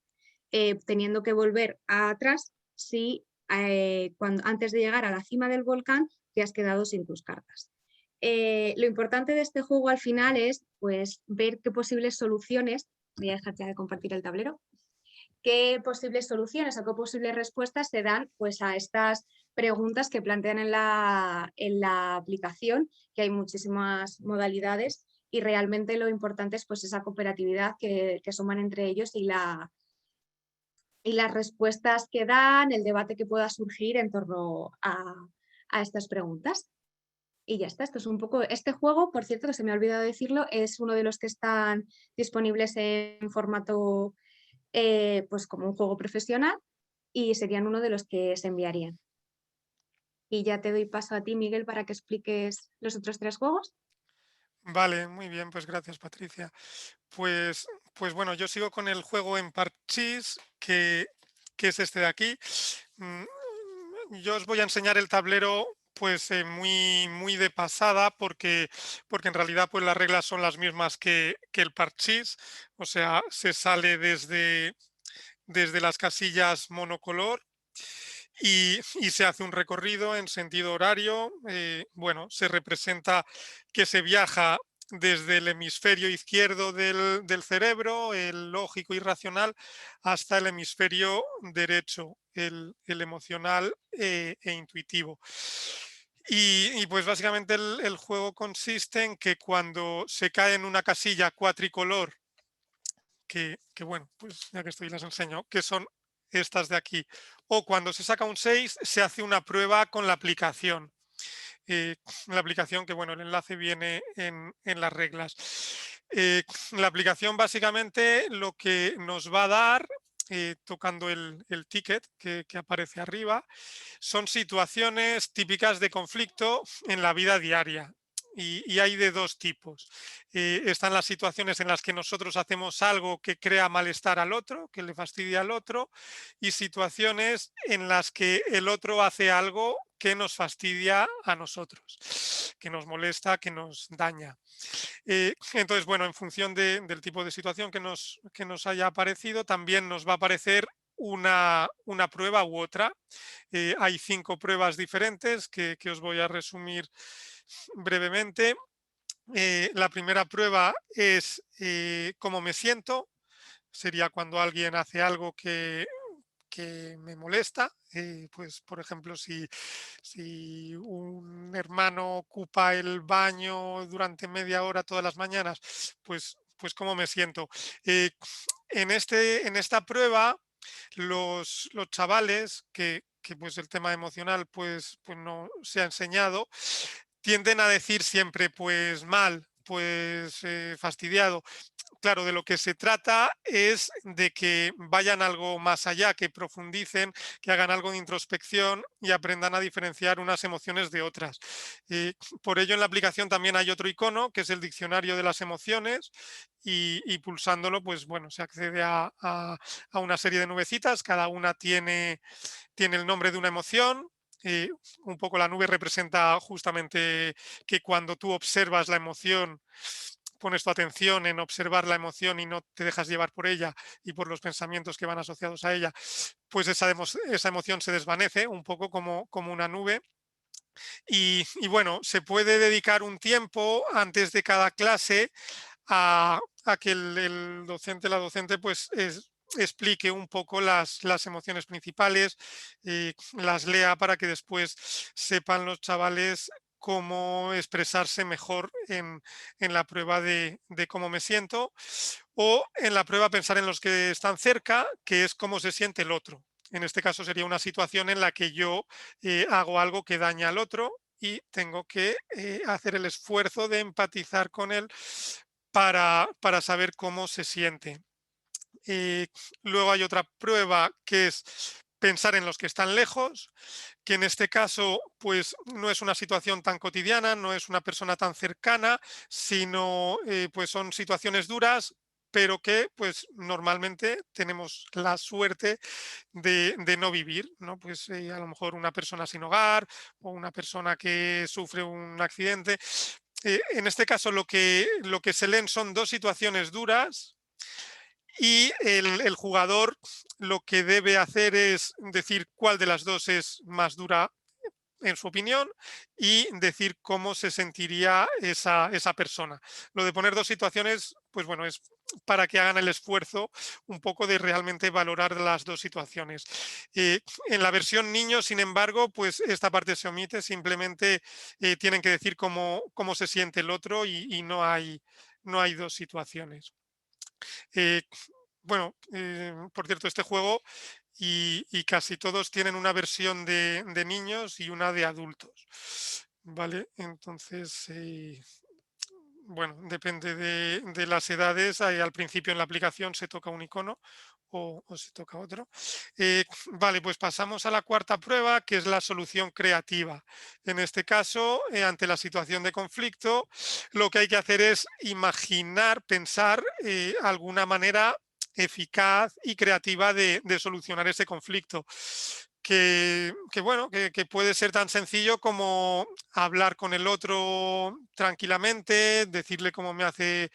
teniendo que volver atrás si antes de llegar a la cima del volcán te has quedado sin tus cartas. Lo importante de este juego al final es pues, ver qué posibles soluciones, voy a dejar ya de compartir el tablero, qué posibles soluciones o qué posibles respuestas se dan pues, a estas preguntas que plantean en la aplicación, que hay muchísimas modalidades y realmente lo importante es pues, esa cooperatividad que suman entre ellos y las respuestas que dan, el debate que pueda surgir en torno a estas preguntas. Y ya está, esto es un poco... Este juego, por cierto, que se me ha olvidado decirlo, es uno de los que están disponibles en formato pues como un juego profesional y serían uno de los que se enviarían. Y ya te doy paso a ti, Miguel, para que expliques los otros 3 juegos. Vale, muy bien, pues gracias, Patricia. Pues bueno, yo sigo con el juego en parchís, que es este de aquí. Yo os voy a enseñar el tablero pues muy de pasada porque en realidad pues las reglas son las mismas que el parchís, o sea, se sale desde las casillas monocolor y se hace un recorrido en sentido horario. Bueno, se representa que se viaja desde el hemisferio izquierdo del cerebro, el lógico y racional, hasta el hemisferio derecho, el emocional e intuitivo. Y pues básicamente el juego consiste en que cuando se cae en una casilla cuatricolor, que bueno, pues ya que estoy las enseño, que son estas de aquí, o cuando se saca un 6 se hace una prueba con la aplicación. La aplicación que, bueno, el enlace viene en las reglas. La aplicación básicamente lo que nos va a dar, tocando el ticket que aparece arriba, son situaciones típicas de conflicto en la vida diaria. Y hay de 2 tipos. Están las situaciones en las que nosotros hacemos algo que crea malestar al otro, que le fastidia al otro, y situaciones en las que el otro hace algo que nos fastidia a nosotros, que nos molesta, que nos daña. Entonces, bueno, en función del tipo de situación que nos haya aparecido, también nos va a aparecer una prueba u otra. Hay 5 pruebas diferentes que os voy a resumir brevemente. La primera prueba es cómo me siento. Sería cuando alguien hace algo que me molesta. Pues, por ejemplo, si un hermano ocupa el baño durante media hora todas las mañanas, pues cómo me siento. En esta prueba, los chavales que pues el tema emocional pues no se ha enseñado, tienden a decir siempre pues mal, pues fastidiado. Claro, de lo que se trata es de que vayan algo más allá, que profundicen, que hagan algo de introspección y aprendan a diferenciar unas emociones de otras. Por ello en la aplicación también hay otro icono, que es el diccionario de las emociones, y pulsándolo, pues bueno, se accede a una serie de nubecitas, cada una tiene el nombre de una emoción. Un poco la nube representa justamente que cuando tú observas la emoción, pones tu atención en observar la emoción y no te dejas llevar por ella y por los pensamientos que van asociados a ella, pues esa emoción se desvanece un poco como una nube. Y bueno, se puede dedicar un tiempo antes de cada clase a que el docente, la docente, pues explique un poco las emociones principales, las lea para que después sepan los chavales cómo expresarse mejor en la prueba de cómo me siento, o en la prueba pensar en los que están cerca, que es cómo se siente el otro. En este caso sería una situación en la que yo hago algo que daña al otro y tengo que hacer el esfuerzo de empatizar con él para saber cómo se siente. Luego hay otra prueba que es pensar en los que están lejos, que en este caso pues no es una situación tan cotidiana, no es una persona tan cercana, sino pues son situaciones duras, pero que pues normalmente tenemos la suerte de no vivir, ¿no? Pues a lo mejor una persona sin hogar o una persona que sufre un accidente. En este caso lo que se leen son dos situaciones duras y el jugador lo que debe hacer es decir cuál de las dos es más dura en su opinión y decir cómo se sentiría esa persona. Lo de poner dos situaciones, pues bueno, es para que hagan el esfuerzo un poco de realmente valorar las dos situaciones. En la versión niño, sin embargo, pues esta parte se omite, simplemente tienen que decir cómo se siente el otro y no hay dos situaciones. Bueno, por cierto, este juego y casi todos tienen una versión de niños y una de adultos, ¿vale? Entonces, bueno, depende de las edades. Al principio en la aplicación se toca un icono o se toca otro. Vale, pues pasamos a la cuarta prueba, que es la solución creativa. En este caso, ante la situación de conflicto, lo que hay que hacer es imaginar, pensar alguna manera eficaz y creativa de solucionar ese conflicto. Bueno, que puede ser tan sencillo como hablar con el otro tranquilamente, decirle cómo me hace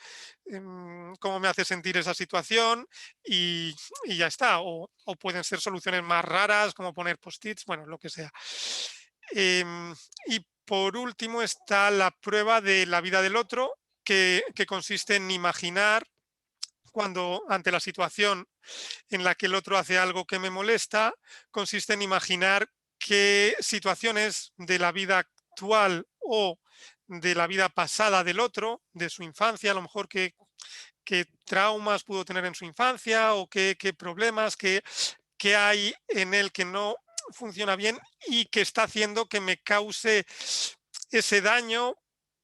sentir esa situación y ya está. O pueden ser soluciones más raras, como poner post-its, bueno, lo que sea. Y por último está la prueba de la vida del otro, que consiste en imaginar cuando ante la situación en la que el otro hace algo que me molesta, consiste en imaginar qué situaciones de la vida actual o de la vida pasada del otro, de su infancia, a lo mejor qué traumas pudo tener en su infancia o qué problemas, qué hay en él que no funciona bien y que está haciendo que me cause ese daño,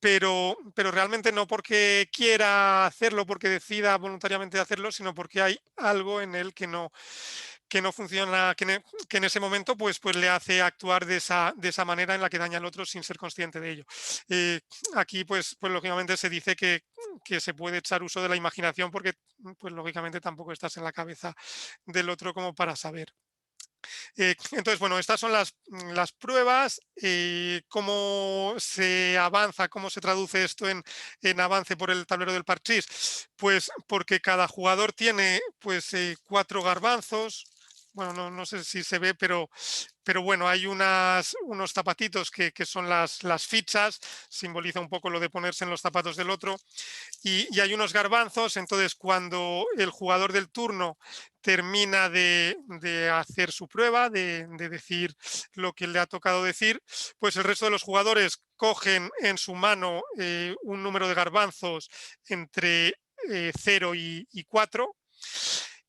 pero realmente no porque quiera hacerlo, porque decida voluntariamente hacerlo, sino porque hay algo en él que no funciona, que en ese momento pues le hace actuar de esa manera en la que daña al otro sin ser consciente de ello. Aquí pues lógicamente se dice que se puede echar uso de la imaginación porque pues lógicamente tampoco estás en la cabeza del otro como para saber. Entonces, bueno, estas son las pruebas. ¿Cómo se avanza? ¿Cómo se traduce esto en avance por el tablero del parchís? Pues porque cada jugador tiene pues 4 garbanzos. Bueno, no sé si se ve, pero bueno, hay unos zapatitos que son las fichas, simboliza un poco lo de ponerse en los zapatos del otro, y hay unos garbanzos. Entonces cuando el jugador del turno termina de hacer su prueba, de decir lo que le ha tocado decir, pues el resto de los jugadores cogen en su mano un número de garbanzos entre 0 y 4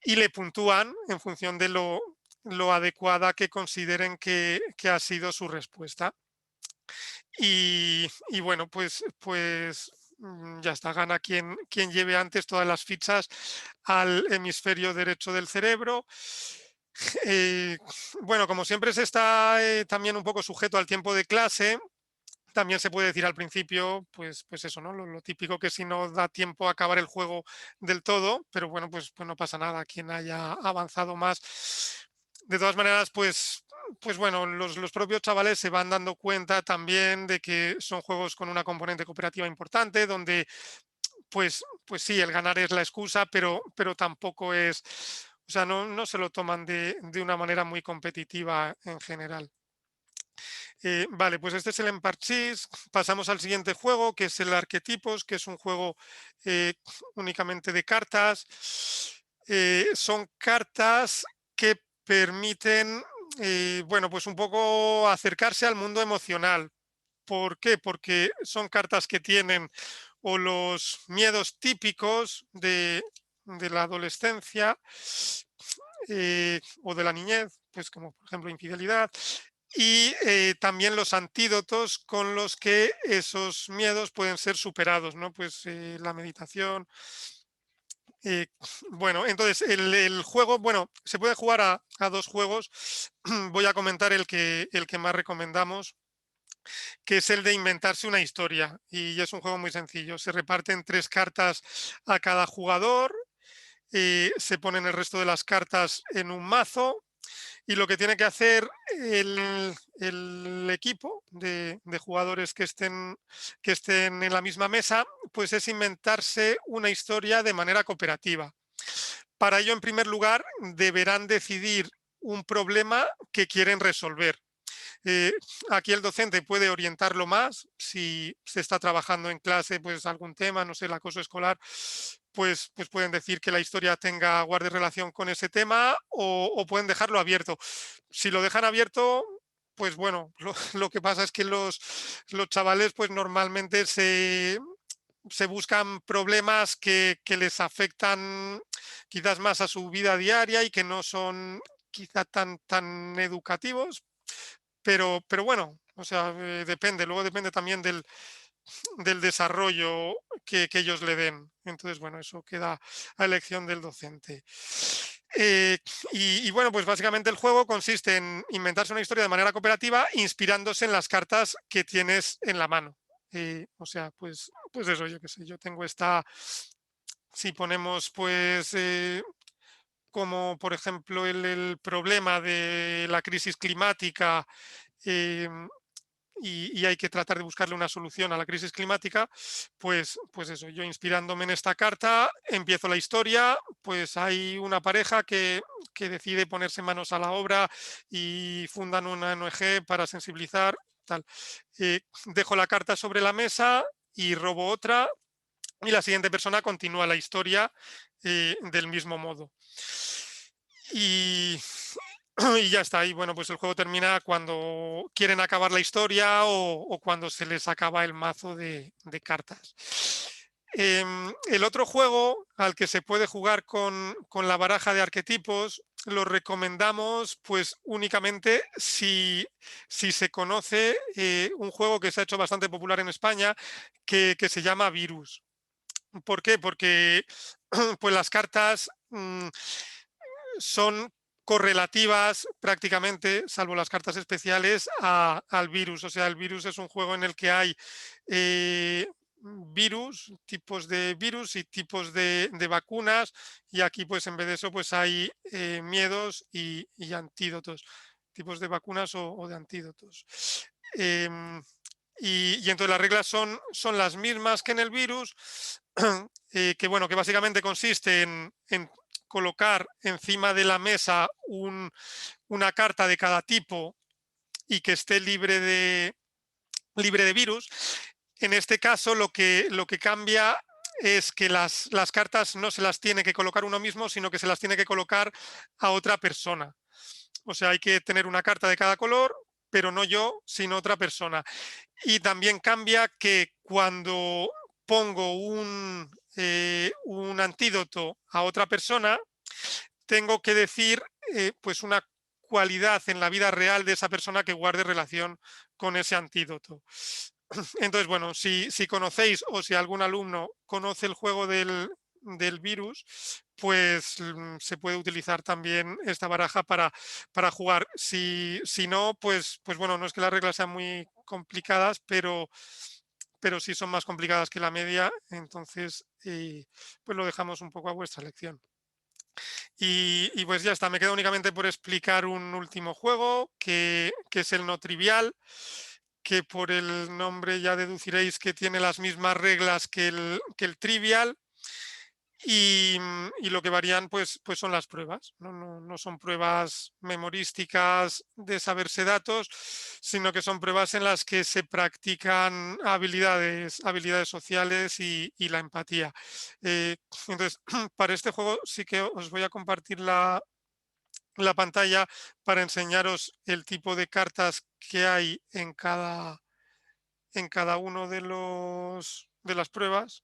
y le puntúan en función de lo adecuada que consideren que ha sido su respuesta. Y bueno, pues ya está, gana quien lleve antes todas las fichas al hemisferio derecho del cerebro. Bueno, como siempre se está también un poco sujeto al tiempo de clase, también se puede decir al principio, pues eso, ¿no? Lo típico, que si no da tiempo a acabar el juego del todo, pero bueno, pues no pasa nada, quien haya avanzado más. De todas maneras, pues bueno, los propios chavales se van dando cuenta también de que son juegos con una componente cooperativa importante, donde pues sí, el ganar es la excusa, pero tampoco es, o sea, no se lo toman de una manera muy competitiva en general. Vale, pues este es el Emparchís. Pasamos al siguiente juego, que es el Arquetipos, que es un juego únicamente de cartas. Son cartas que permiten, bueno, pues un poco acercarse al mundo emocional. ¿Por qué? Porque son cartas que tienen o los miedos típicos de la adolescencia o de la niñez, pues como por ejemplo infidelidad, y también los antídotos con los que esos miedos pueden ser superados, ¿no? Pues la meditación, Bueno, entonces el juego, bueno, se puede jugar a 2 juegos. Voy a comentar el que más recomendamos, que es el de inventarse una historia. Y es un juego muy sencillo. Se reparten 3 cartas a cada jugador, se ponen el resto de las cartas en un mazo. Y lo que tiene que hacer el equipo de jugadores que estén en la misma mesa, pues es inventarse una historia de manera cooperativa. Para ello, en primer lugar, deberán decidir un problema que quieren resolver. Aquí el docente puede orientarlo más si se está trabajando en clase, pues algún tema, no sé, el acoso escolar, pues pueden decir que la historia guarde relación con ese tema o pueden dejarlo abierto. Si lo dejan abierto, pues bueno, lo que pasa es que los chavales pues normalmente se buscan problemas que les afectan quizás más a su vida diaria y que no son quizá tan educativos, pero bueno, o sea, depende. Luego depende también del desarrollo que ellos le den. Entonces, bueno, eso queda a elección del docente. Y bueno, pues básicamente el juego consiste en inventarse una historia de manera cooperativa inspirándose en las cartas que tienes en la mano. O sea, pues eso, yo qué sé, yo tengo esta, si ponemos pues como por ejemplo el problema de la crisis climática, y hay que tratar de buscarle una solución a la crisis climática, pues eso, yo inspirándome en esta carta, empiezo la historia, pues hay una pareja que decide ponerse manos a la obra y fundan una ONG para sensibilizar, tal. Dejo la carta sobre la mesa y robo otra y la siguiente persona continúa la historia del mismo modo. Y ya está. Y bueno, pues el juego termina cuando quieren acabar la historia o cuando se les acaba el mazo de cartas. El otro juego al que se puede jugar con la baraja de arquetipos lo recomendamos pues únicamente si se conoce un juego que se ha hecho bastante popular en España que se llama Virus. ¿Por qué? Porque pues las cartas son correlativas prácticamente, salvo las cartas especiales, al virus. O sea, el virus es un juego en el que hay virus, tipos de virus y tipos de vacunas, y aquí pues en vez de eso pues hay miedos y antídotos, tipos de vacunas o de antídotos. Y entonces las reglas son las mismas que en el virus, que bueno, que básicamente consiste en colocar encima de la mesa una carta de cada tipo y que esté libre de virus. En este caso lo que cambia es que las cartas no se las tiene que colocar uno mismo, sino que se las tiene que colocar a otra persona. O sea, hay que tener una carta de cada color, pero no yo, sino otra persona. Y también cambia que cuando pongo un antídoto a otra persona, tengo que decir pues una cualidad en la vida real de esa persona que guarde relación con ese antídoto. Entonces, bueno, si conocéis o si algún alumno conoce el juego del virus, pues se puede utilizar también esta baraja para jugar. Si no, pues bueno, no es que las reglas sean muy complicadas, pero sí son más complicadas que la media, entonces pues lo dejamos un poco a vuestra elección. Y pues ya está, me queda únicamente por explicar un último juego que es el no trivial, que por el nombre ya deduciréis que tiene las mismas reglas que el trivial, y lo que varían pues son las pruebas. No son pruebas memorísticas de saberse datos, sino que son pruebas en las que se practican habilidades sociales y la empatía. Entonces, para este juego sí que os voy a compartir la pantalla para enseñaros el tipo de cartas que hay en cada uno de las pruebas,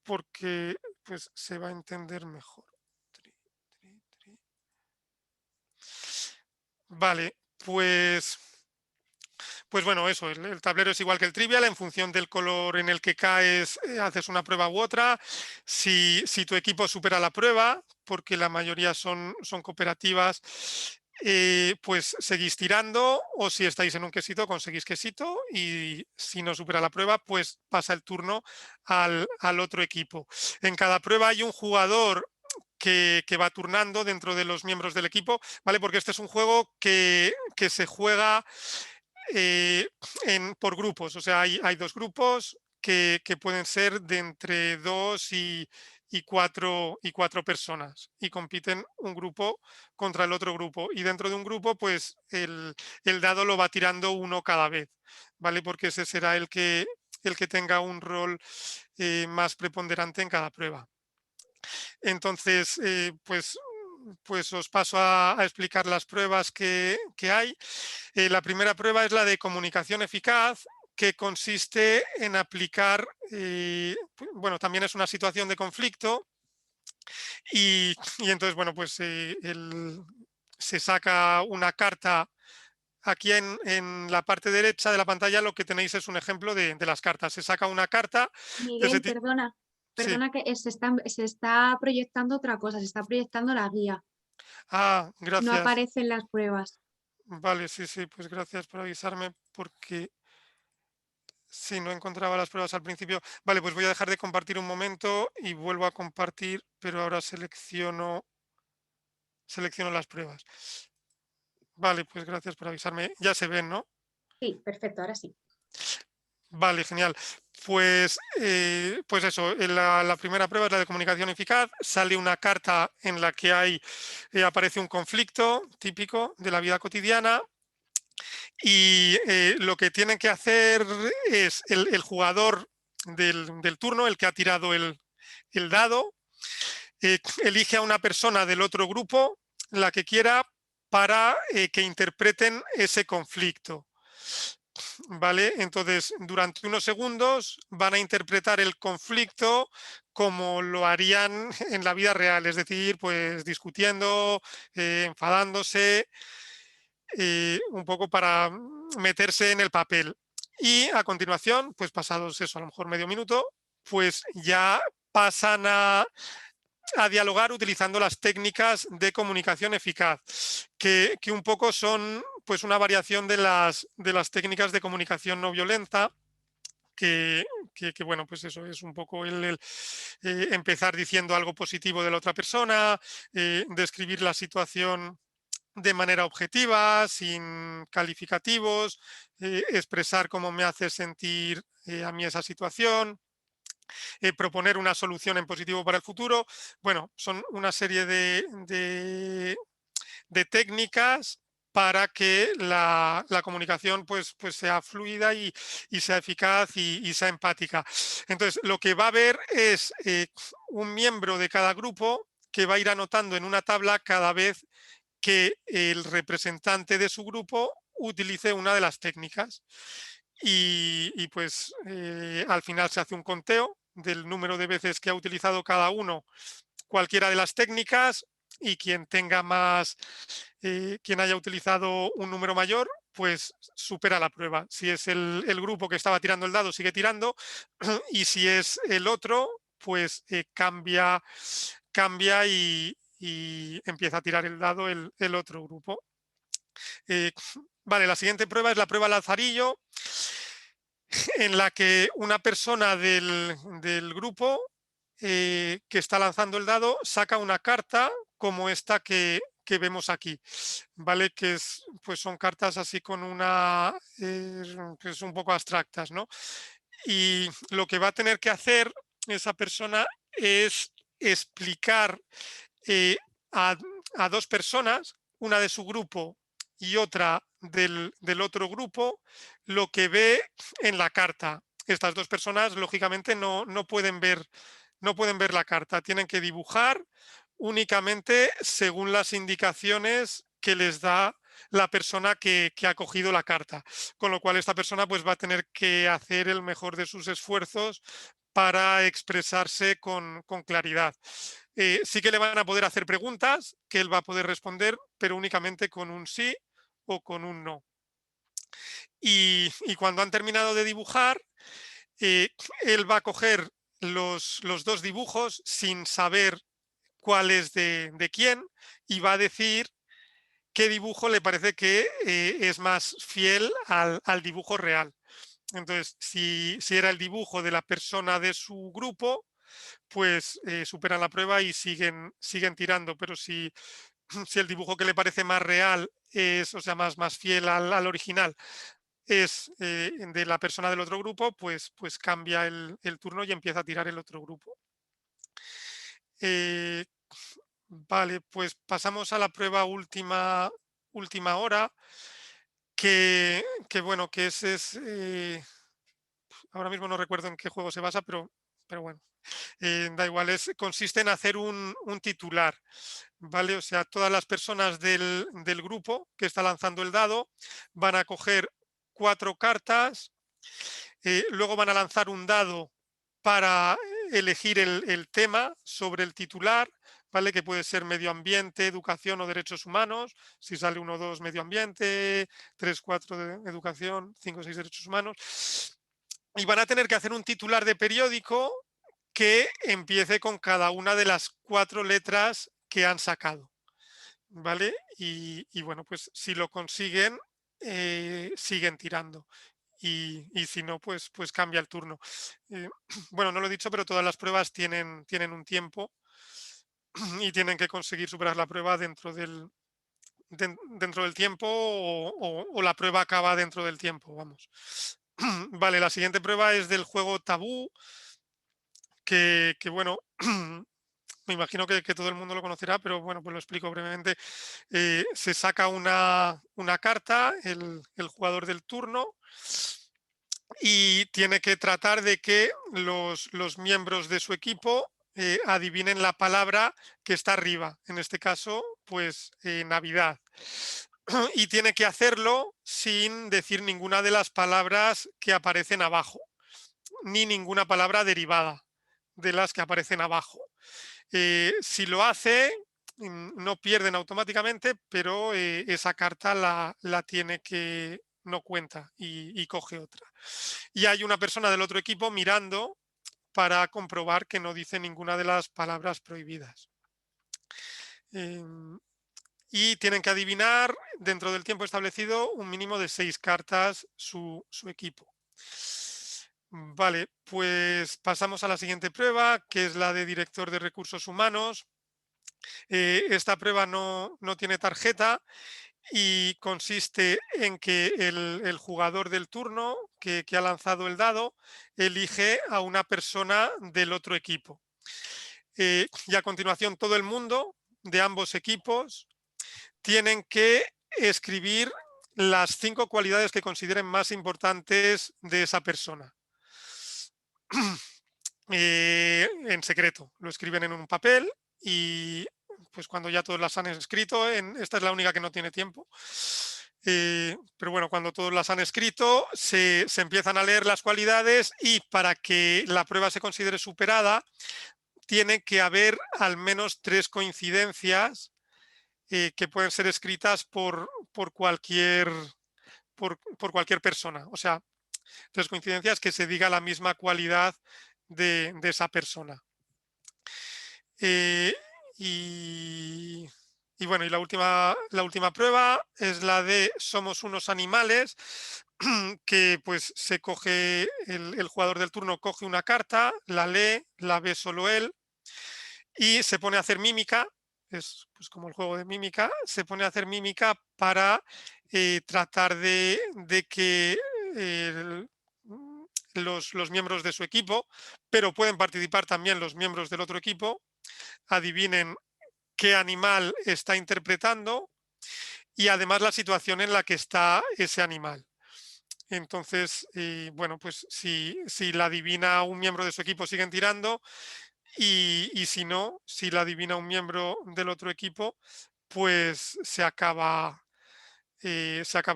porque pues se va a entender mejor. Vale, pues Pues bueno, eso, el tablero es igual que el Trivial, en función del color en el que caes, haces una prueba u otra. Si tu equipo supera la prueba, porque la mayoría son cooperativas, pues seguís tirando, o si estáis en un quesito, conseguís quesito, y si no supera la prueba, pues pasa el turno al otro equipo. En cada prueba hay un jugador que va turnando dentro de los miembros del equipo, ¿vale? Porque este es un juego que se juega por grupos, o sea, hay 2 grupos que pueden ser de entre 2 y 4 personas, y compiten un grupo contra el otro grupo, y dentro de un grupo pues el dado lo va tirando uno cada vez, ¿vale? Porque ese será el que tenga un rol más preponderante en cada prueba. Entonces, pues os paso a explicar las pruebas que hay. La primera prueba es la de comunicación eficaz, que consiste en aplicar, bueno, también es una situación de conflicto, y entonces, bueno, pues se saca una carta. Aquí en la parte derecha de la pantalla lo que tenéis es un ejemplo de las cartas. Se saca una carta de ese Miguel, tipo. perdona, Sí. que se está proyectando otra cosa, se está proyectando la guía, Ah, no gracias. aparecen las pruebas. Vale, sí, pues gracias por avisarme, porque si no encontraba las pruebas al principio. Vale, pues voy a dejar de compartir un momento y vuelvo a compartir, pero ahora selecciono las pruebas. Vale, pues gracias por avisarme. Ya se ven, ¿no? Sí, perfecto, ahora sí. Vale, genial. Pues eso, la primera prueba es la de comunicación eficaz. Sale una carta en la que aparece un conflicto típico de la vida cotidiana, y lo que tienen que hacer es el jugador del turno, el que ha tirado el dado, elige a una persona del otro grupo, la que quiera, para que interpreten ese conflicto. ¿Vale? Entonces, durante unos segundos van a interpretar el conflicto como lo harían en la vida real, es decir, pues discutiendo, enfadándose, un poco para meterse en el papel. Y a continuación, pues pasados eso, a lo mejor medio minuto, pues ya pasan a dialogar utilizando las técnicas de comunicación eficaz, que un poco son pues una variación de las técnicas de comunicación no violenta, que bueno, pues eso es un poco el empezar diciendo algo positivo de la otra persona, describir la situación de manera objetiva, sin calificativos, expresar cómo me hace sentir a mí esa situación, proponer una solución en positivo para el futuro. Bueno, son una serie de técnicas para que la comunicación pues sea fluida y sea eficaz y sea empática. Entonces, lo que va a haber es un miembro de cada grupo que va a ir anotando en una tabla cada vez que el representante de su grupo utilice una de las técnicas. Y pues al final se hace un conteo del número de veces que ha utilizado cada uno cualquiera de las técnicas, y quien tenga más, quien haya utilizado un número mayor, pues supera la prueba. Si es el grupo que estaba tirando el dado, sigue tirando, y si es el otro, pues cambia y empieza a tirar el dado el otro grupo. Vale, la siguiente prueba es la prueba Lazarillo, en la que una persona del grupo que está lanzando el dado saca una carta como esta que vemos aquí, ¿vale? Que pues son cartas así con una, pues un poco abstractas, ¿no? Y lo que va a tener que hacer esa persona es explicar eh, a, 2 personas, una de su grupo y otra del otro grupo, lo que ve en la carta. Estas 2 personas, lógicamente, no pueden ver la carta, tienen que dibujar únicamente según las indicaciones que les da la persona que ha cogido la carta, con lo cual esta persona pues va a tener que hacer el mejor de sus esfuerzos para expresarse con claridad. Sí que le van a poder hacer preguntas que él va a poder responder, pero únicamente con un sí o con un no. y cuando han terminado de dibujar, él va a coger los dos dibujos sin saber cuál es de quién y va a decir qué dibujo le parece que es más fiel al dibujo real. Entonces, si era el dibujo de la persona de su grupo, pues superan la prueba y siguen tirando. Pero si el dibujo que le parece más real es, o sea, más fiel al original, es de la persona del otro grupo, pues cambia el turno y empieza a tirar el otro grupo. Vale, pues pasamos a la prueba última hora, que bueno, que es ahora mismo no recuerdo en qué juego se basa, pero bueno, da igual, consiste en hacer un titular, ¿vale? O sea, todas las personas del grupo que está lanzando el dado van a coger 4 cartas, luego van a lanzar un dado para elegir el tema sobre el titular, ¿vale? Que puede ser medio ambiente, educación o derechos humanos. Si sale 1 o 2, medio ambiente, 3, 4 de educación, 5 o 6 derechos humanos. Y van a tener que hacer un titular de periódico que empiece con cada una de las 4 letras que han sacado, ¿vale? Y bueno, pues si lo consiguen, siguen tirando. Y si no, pues cambia el turno. Bueno, no lo he dicho, pero todas las pruebas tienen un tiempo y tienen que conseguir superar la prueba dentro del tiempo o la prueba acaba dentro del tiempo, vamos. Vale, la siguiente prueba es del juego Tabú, que bueno, me imagino que todo el mundo lo conocerá, pero bueno, pues lo explico brevemente. Se saca una carta, el jugador del turno, y tiene que tratar de que los miembros de su equipo adivinen la palabra que está arriba, en este caso, pues Navidad. Y tiene que hacerlo sin decir ninguna de las palabras que aparecen abajo, ni ninguna palabra derivada de las que aparecen abajo. Si lo hace, no pierden automáticamente, pero esa carta la tiene que, no cuenta y coge otra. Y hay una persona del otro equipo mirando para comprobar que no dice ninguna de las palabras prohibidas. Y tienen que adivinar dentro del tiempo establecido un mínimo de 6 cartas su equipo. Vale, pues pasamos a la siguiente prueba, que es la de director de recursos humanos. Esta prueba no tiene tarjeta y consiste en que el jugador del turno que ha lanzado el dado elige a una persona del otro equipo. Y a continuación todo el mundo de ambos equipos tienen que escribir las 5 cualidades que consideren más importantes de esa persona. En secreto, lo escriben en un papel y pues cuando ya todos las han escrito, esta es la única que no tiene tiempo, pero bueno, cuando todos las han escrito se empiezan a leer las cualidades y para que la prueba se considere superada tiene que haber al menos 3 coincidencias que pueden ser escritas por cualquier persona, o sea, 3 coincidencias que se diga la misma cualidad de esa persona. Y bueno, y la última prueba es la de somos unos animales, que pues se coge, el jugador del turno coge una carta, la lee, la ve solo él y se pone a hacer mímica, es pues como el juego de mímica, se pone a hacer mímica para tratar de que los miembros de su equipo, pero pueden participar también los miembros del otro equipo, adivinen qué animal está interpretando y además la situación en la que está ese animal. Entonces, bueno, pues si la adivina un miembro de su equipo siguen tirando y si no, si la adivina un miembro del otro equipo, pues se acaba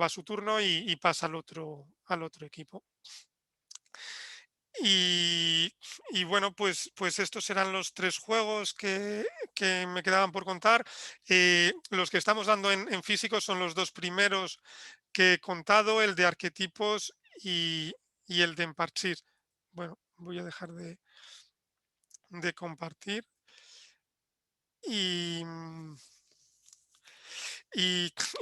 su turno y pasa al otro equipo. Y bueno, pues estos serán los 3 juegos que me quedaban por contar. Los que estamos dando en físico son los 2 primeros que he contado, el de arquetipos y el de Emparchir. Bueno, voy a dejar de compartir. Y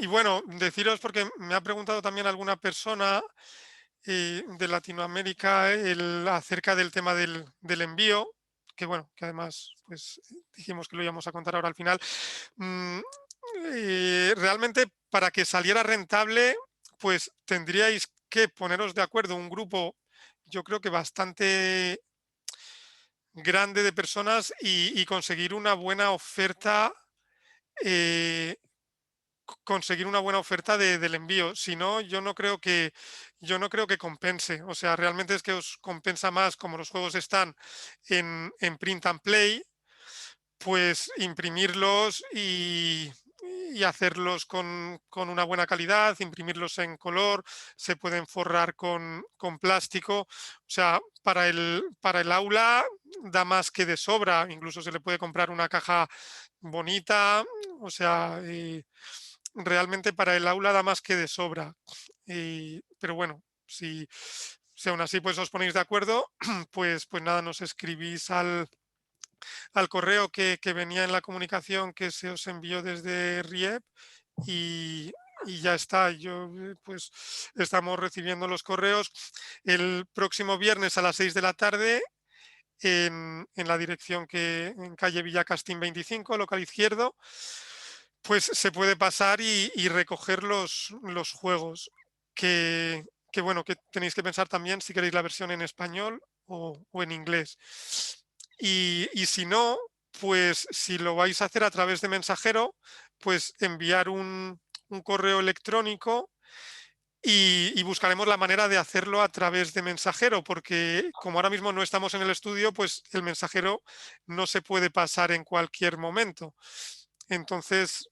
bueno, deciros, porque me ha preguntado también alguna persona de Latinoamérica acerca del tema del envío, que bueno, que además pues dijimos que lo íbamos a contar ahora al final. Realmente, para que saliera rentable, pues tendríais que poneros de acuerdo un grupo, yo creo que bastante grande de personas y conseguir una buena oferta, del envío. Si no, yo no creo que compense. O sea, realmente es que os compensa más, como los juegos están en print and play, pues imprimirlos y hacerlos con una buena calidad, imprimirlos en color, se pueden forrar con plástico. O sea, para el aula da más que de sobra. Incluso se le puede comprar una caja bonita. O sea, realmente para el aula da más que de sobra. Pero bueno, si aún así pues os ponéis de acuerdo, pues nada, nos escribís al correo que venía en la comunicación que se os envió desde RIEP y ya está. Pues estamos recibiendo los correos el próximo viernes a las 6 de la tarde en la dirección en calle Villacastín 25, local izquierdo. Pues se puede pasar y recoger los juegos que bueno, que tenéis que pensar también si queréis la versión en español o en inglés. Y si no, pues si lo vais a hacer a través de mensajero, pues enviar un correo electrónico y buscaremos la manera de hacerlo a través de mensajero, porque como ahora mismo no estamos en el estudio, pues el mensajero no se puede pasar en cualquier momento. Entonces,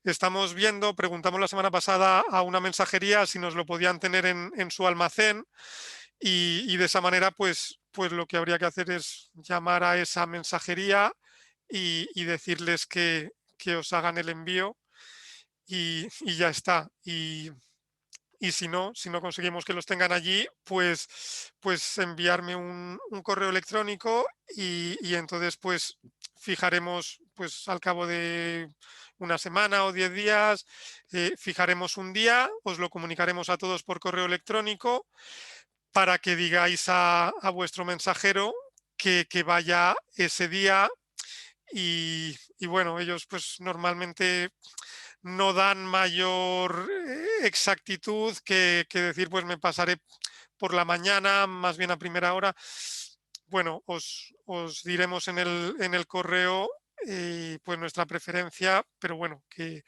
estamos viendo, preguntamos la semana pasada a una mensajería si nos lo podían tener en su almacén y de esa manera, pues lo que habría que hacer es llamar a esa mensajería y decirles que os hagan el envío y ya está. Y si no conseguimos que los tengan allí, pues enviarme un correo electrónico y entonces pues fijaremos, pues al cabo de una semana o 10 días, fijaremos un día, os lo comunicaremos a todos por correo electrónico para que digáis a vuestro mensajero que vaya ese día y bueno, ellos pues normalmente no dan mayor exactitud que decir, pues me pasaré por la mañana, más bien a primera hora. Bueno, os diremos en el correo pues nuestra preferencia, pero bueno, que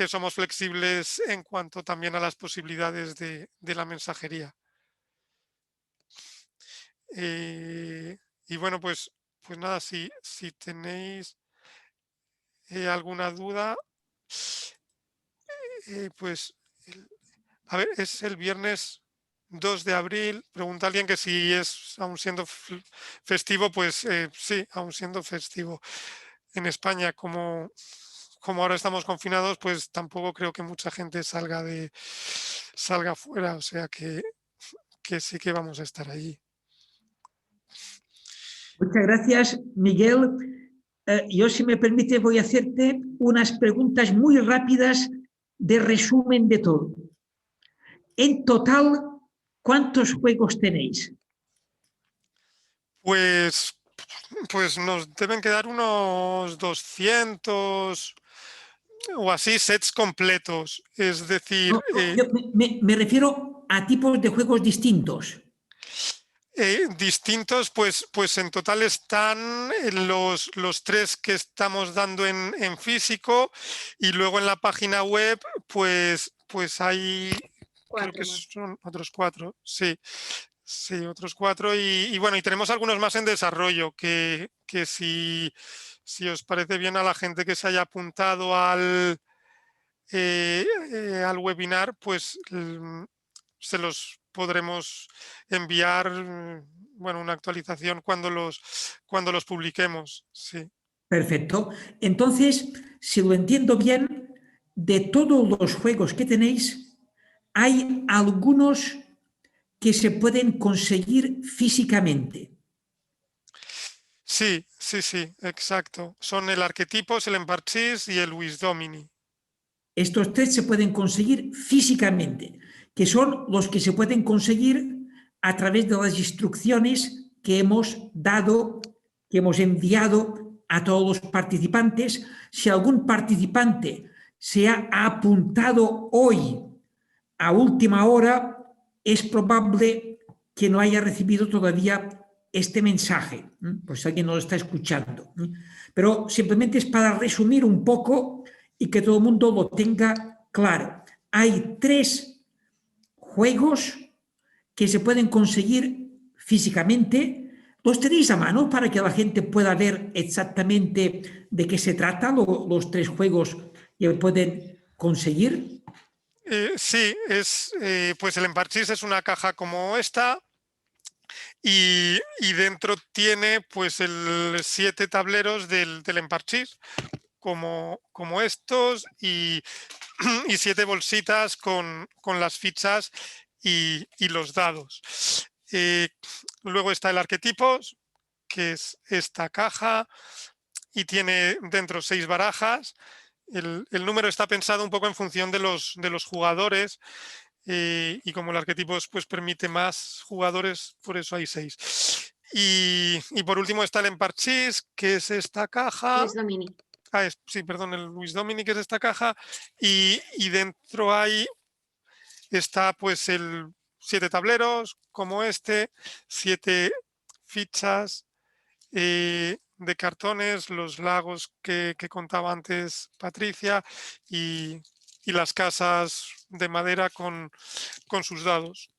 somos flexibles en cuanto también a las posibilidades de la mensajería. Y bueno, pues nada, si tenéis alguna duda, pues a ver, es el viernes 2 de abril. Pregunta alguien que si es aún siendo festivo, pues sí, aún siendo festivo. En España, como ahora estamos confinados, pues tampoco creo que mucha gente salga fuera, o sea que sí que vamos a estar allí. Muchas gracias, Miguel. Yo, si me permite, voy a hacerte unas preguntas muy rápidas de resumen de todo. En total, ¿cuántos juegos tenéis? Pues nos deben quedar unos 200 o así sets completos. Es decir, yo me refiero a tipos de juegos distintos. Distintos, pues en total están los 3 que estamos dando en físico y luego en la página web pues hay, creo que son otros 4, sí, otros 4 y bueno, y tenemos algunos más en desarrollo que si os parece bien a la gente que se haya apuntado al webinar, pues se los podremos enviar, bueno, una actualización cuando los publiquemos. Sí. Perfecto. Entonces, si lo entiendo bien, de todos los juegos que tenéis, hay algunos que se pueden conseguir físicamente. Sí, sí, sí, exacto. Son el Arquetipos, el Emparchís y el Wisdomini. Estos tres se pueden conseguir físicamente, que son los que se pueden conseguir a través de las instrucciones que hemos dado, que hemos enviado a todos los participantes. Si algún participante se ha apuntado hoy a última hora, es probable que no haya recibido todavía este mensaje, pues alguien no lo está escuchando. Pero simplemente es para resumir un poco y que todo el mundo lo tenga claro. Hay 3 juegos que se pueden conseguir físicamente. ¿Los tenéis a mano para que la gente pueda ver exactamente de qué se trata los 3 juegos que pueden conseguir? Sí, pues el Emparchís es una caja como esta y dentro tiene pues 7 tableros del Emparchís como estos y 7 bolsitas con las fichas y los dados. Luego está el Arquetipos, que es esta caja y tiene dentro 6 barajas. El número está pensado un poco en función de los jugadores y como el arquetipo pues, permite más jugadores, por eso hay 6. Y por último está el Emparchís, que es esta caja. Wisdomini. Sí, perdón, el Wisdomini, que es esta caja. Y dentro está pues 7 tableros, como este, 7 fichas de cartones, los lagos que contaba antes Patricia y las casas de madera con sus dados.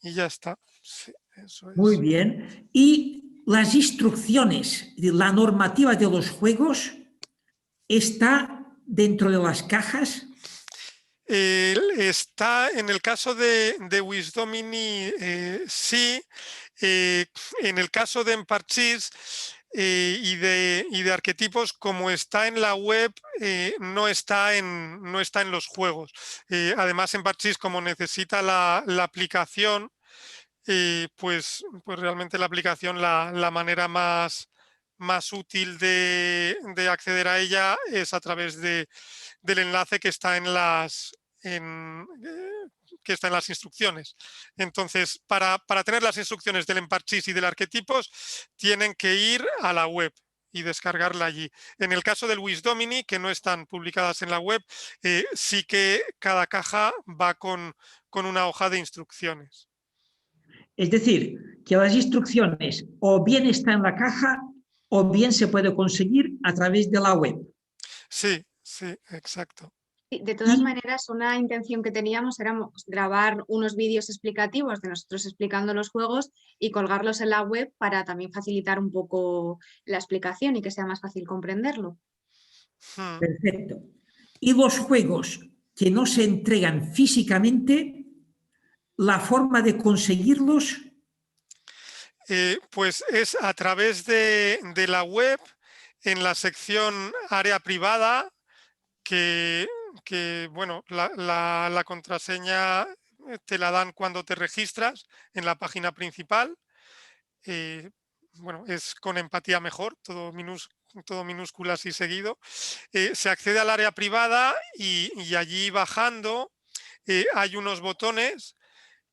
Y ya está. Sí, eso es. Muy bien. Y las instrucciones, la normativa de los juegos está dentro de las cajas. Está en el caso de Wisdomini, sí. En el caso de Emparchís y de arquetipos, como está en la web, no está en los juegos. Además, Emparchís, como necesita la aplicación, pues realmente la aplicación, la manera más útil de acceder a ella es a través del enlace que está en las instrucciones. Entonces, para tener las instrucciones del Emparchís y del Arquetipos, tienen que ir a la web y descargarla allí. En el caso del Wisdomini, que no están publicadas en la web, sí que cada caja va con una hoja de instrucciones. Es decir, que las instrucciones o bien están en la caja o bien se puede conseguir a través de la web. Sí, sí, exacto. De todas maneras, una intención que teníamos era grabar unos vídeos explicativos de nosotros explicando los juegos y colgarlos en la web para también facilitar un poco la explicación y que sea más fácil comprenderlo. Perfecto. Y los juegos que no se entregan físicamente, la forma de conseguirlos. Pues es a través de la web, en la sección área privada, que bueno, la contraseña te la dan cuando te registras en la página principal. Bueno, es con empatía mejor, todo minúsculas y seguido. Se accede al área privada y allí bajando hay unos botones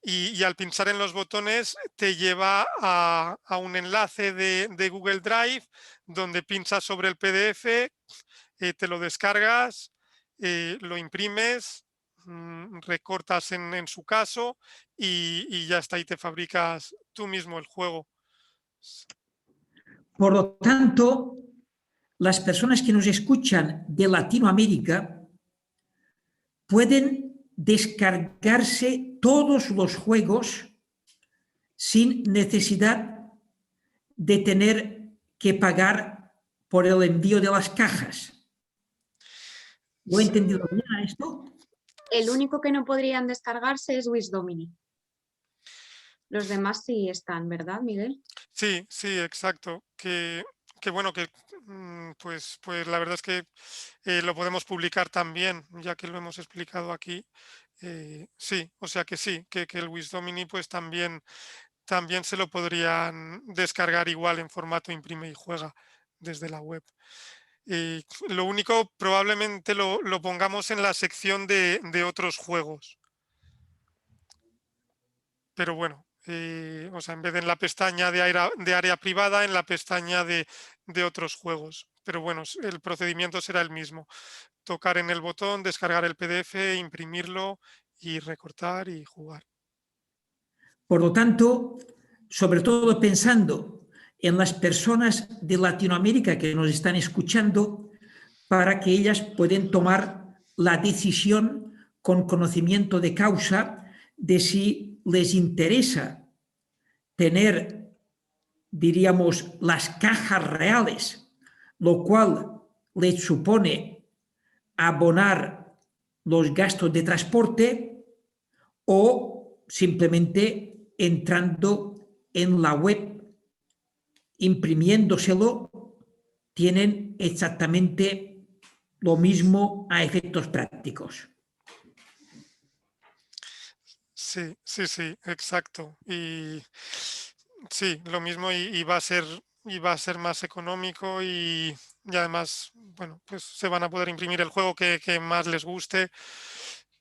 y al pinchar en los botones te lleva a un enlace de Google Drive donde pinchas sobre el PDF, te lo descargas, lo imprimes, recortas en su caso y ya está, y te fabricas tú mismo el juego. Por lo tanto, las personas que nos escuchan de Latinoamérica pueden descargarse todos los juegos sin necesidad de tener que pagar por el envío de las cajas. ¿Lo he entendido bien esto? El único que no podrían descargarse es Wisdomini. Los demás sí están, ¿verdad, Miguel? Sí, sí, exacto. Que bueno, que pues la verdad es que lo podemos publicar también, ya que lo hemos explicado aquí. Sí, o sea que sí, que el Wisdomini pues también se lo podrían descargar igual en formato imprime y juega desde la web. Lo único, probablemente lo pongamos en la sección de otros juegos. Pero bueno, o sea, en vez de en la pestaña de área privada, en la pestaña de otros juegos. Pero bueno, el procedimiento será el mismo. Tocar en el botón, descargar el PDF, imprimirlo y recortar y jugar. Por lo tanto, sobre todo pensando en las personas de Latinoamérica que nos están escuchando, para que ellas puedan tomar la decisión con conocimiento de causa de si les interesa tener, diríamos, las cajas reales, lo cual les supone abonar los gastos de transporte, o simplemente entrando en la web, imprimiéndoselo, tienen exactamente lo mismo a efectos prácticos. Sí, exacto. Y sí, lo mismo y va a ser más económico y además, bueno, pues se van a poder imprimir el juego que más les guste.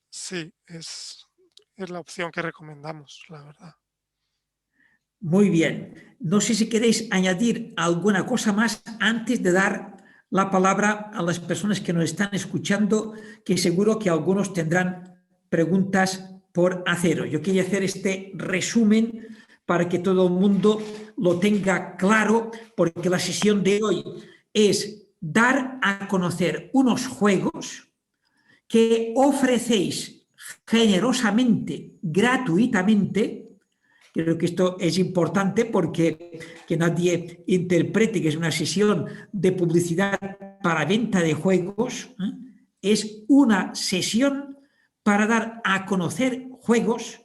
Sí, es la opción que recomendamos, la verdad. Muy bien. No sé si queréis añadir alguna cosa más antes de dar la palabra a las personas que nos están escuchando, que seguro que algunos tendrán preguntas por hacer. Yo quería hacer este resumen para que todo el mundo lo tenga claro, porque la sesión de hoy es dar a conocer unos juegos que ofrecéis generosamente, gratuitamente. Creo que esto es importante porque que nadie interprete que es una sesión de publicidad para venta de juegos. Es una sesión para dar a conocer juegos,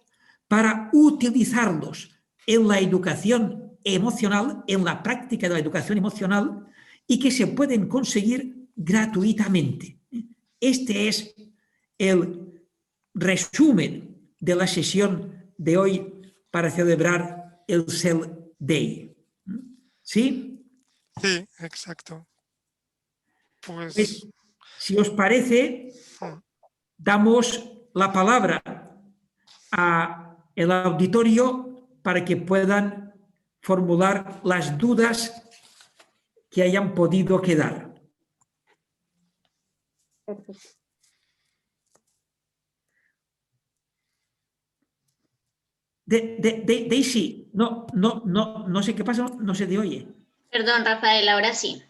para utilizarlos en la educación emocional, en la práctica de la educación emocional, y que se pueden conseguir gratuitamente. Este es el resumen de la sesión de hoy para celebrar el Cell Day. ¿Sí? Sí, exacto. Pues, si os parece, damos la palabra al auditorio para que puedan formular las dudas que hayan podido quedar. Perfecto. Daisy, no sé qué pasa, no se te oye. Perdón, Rafael, ahora sí.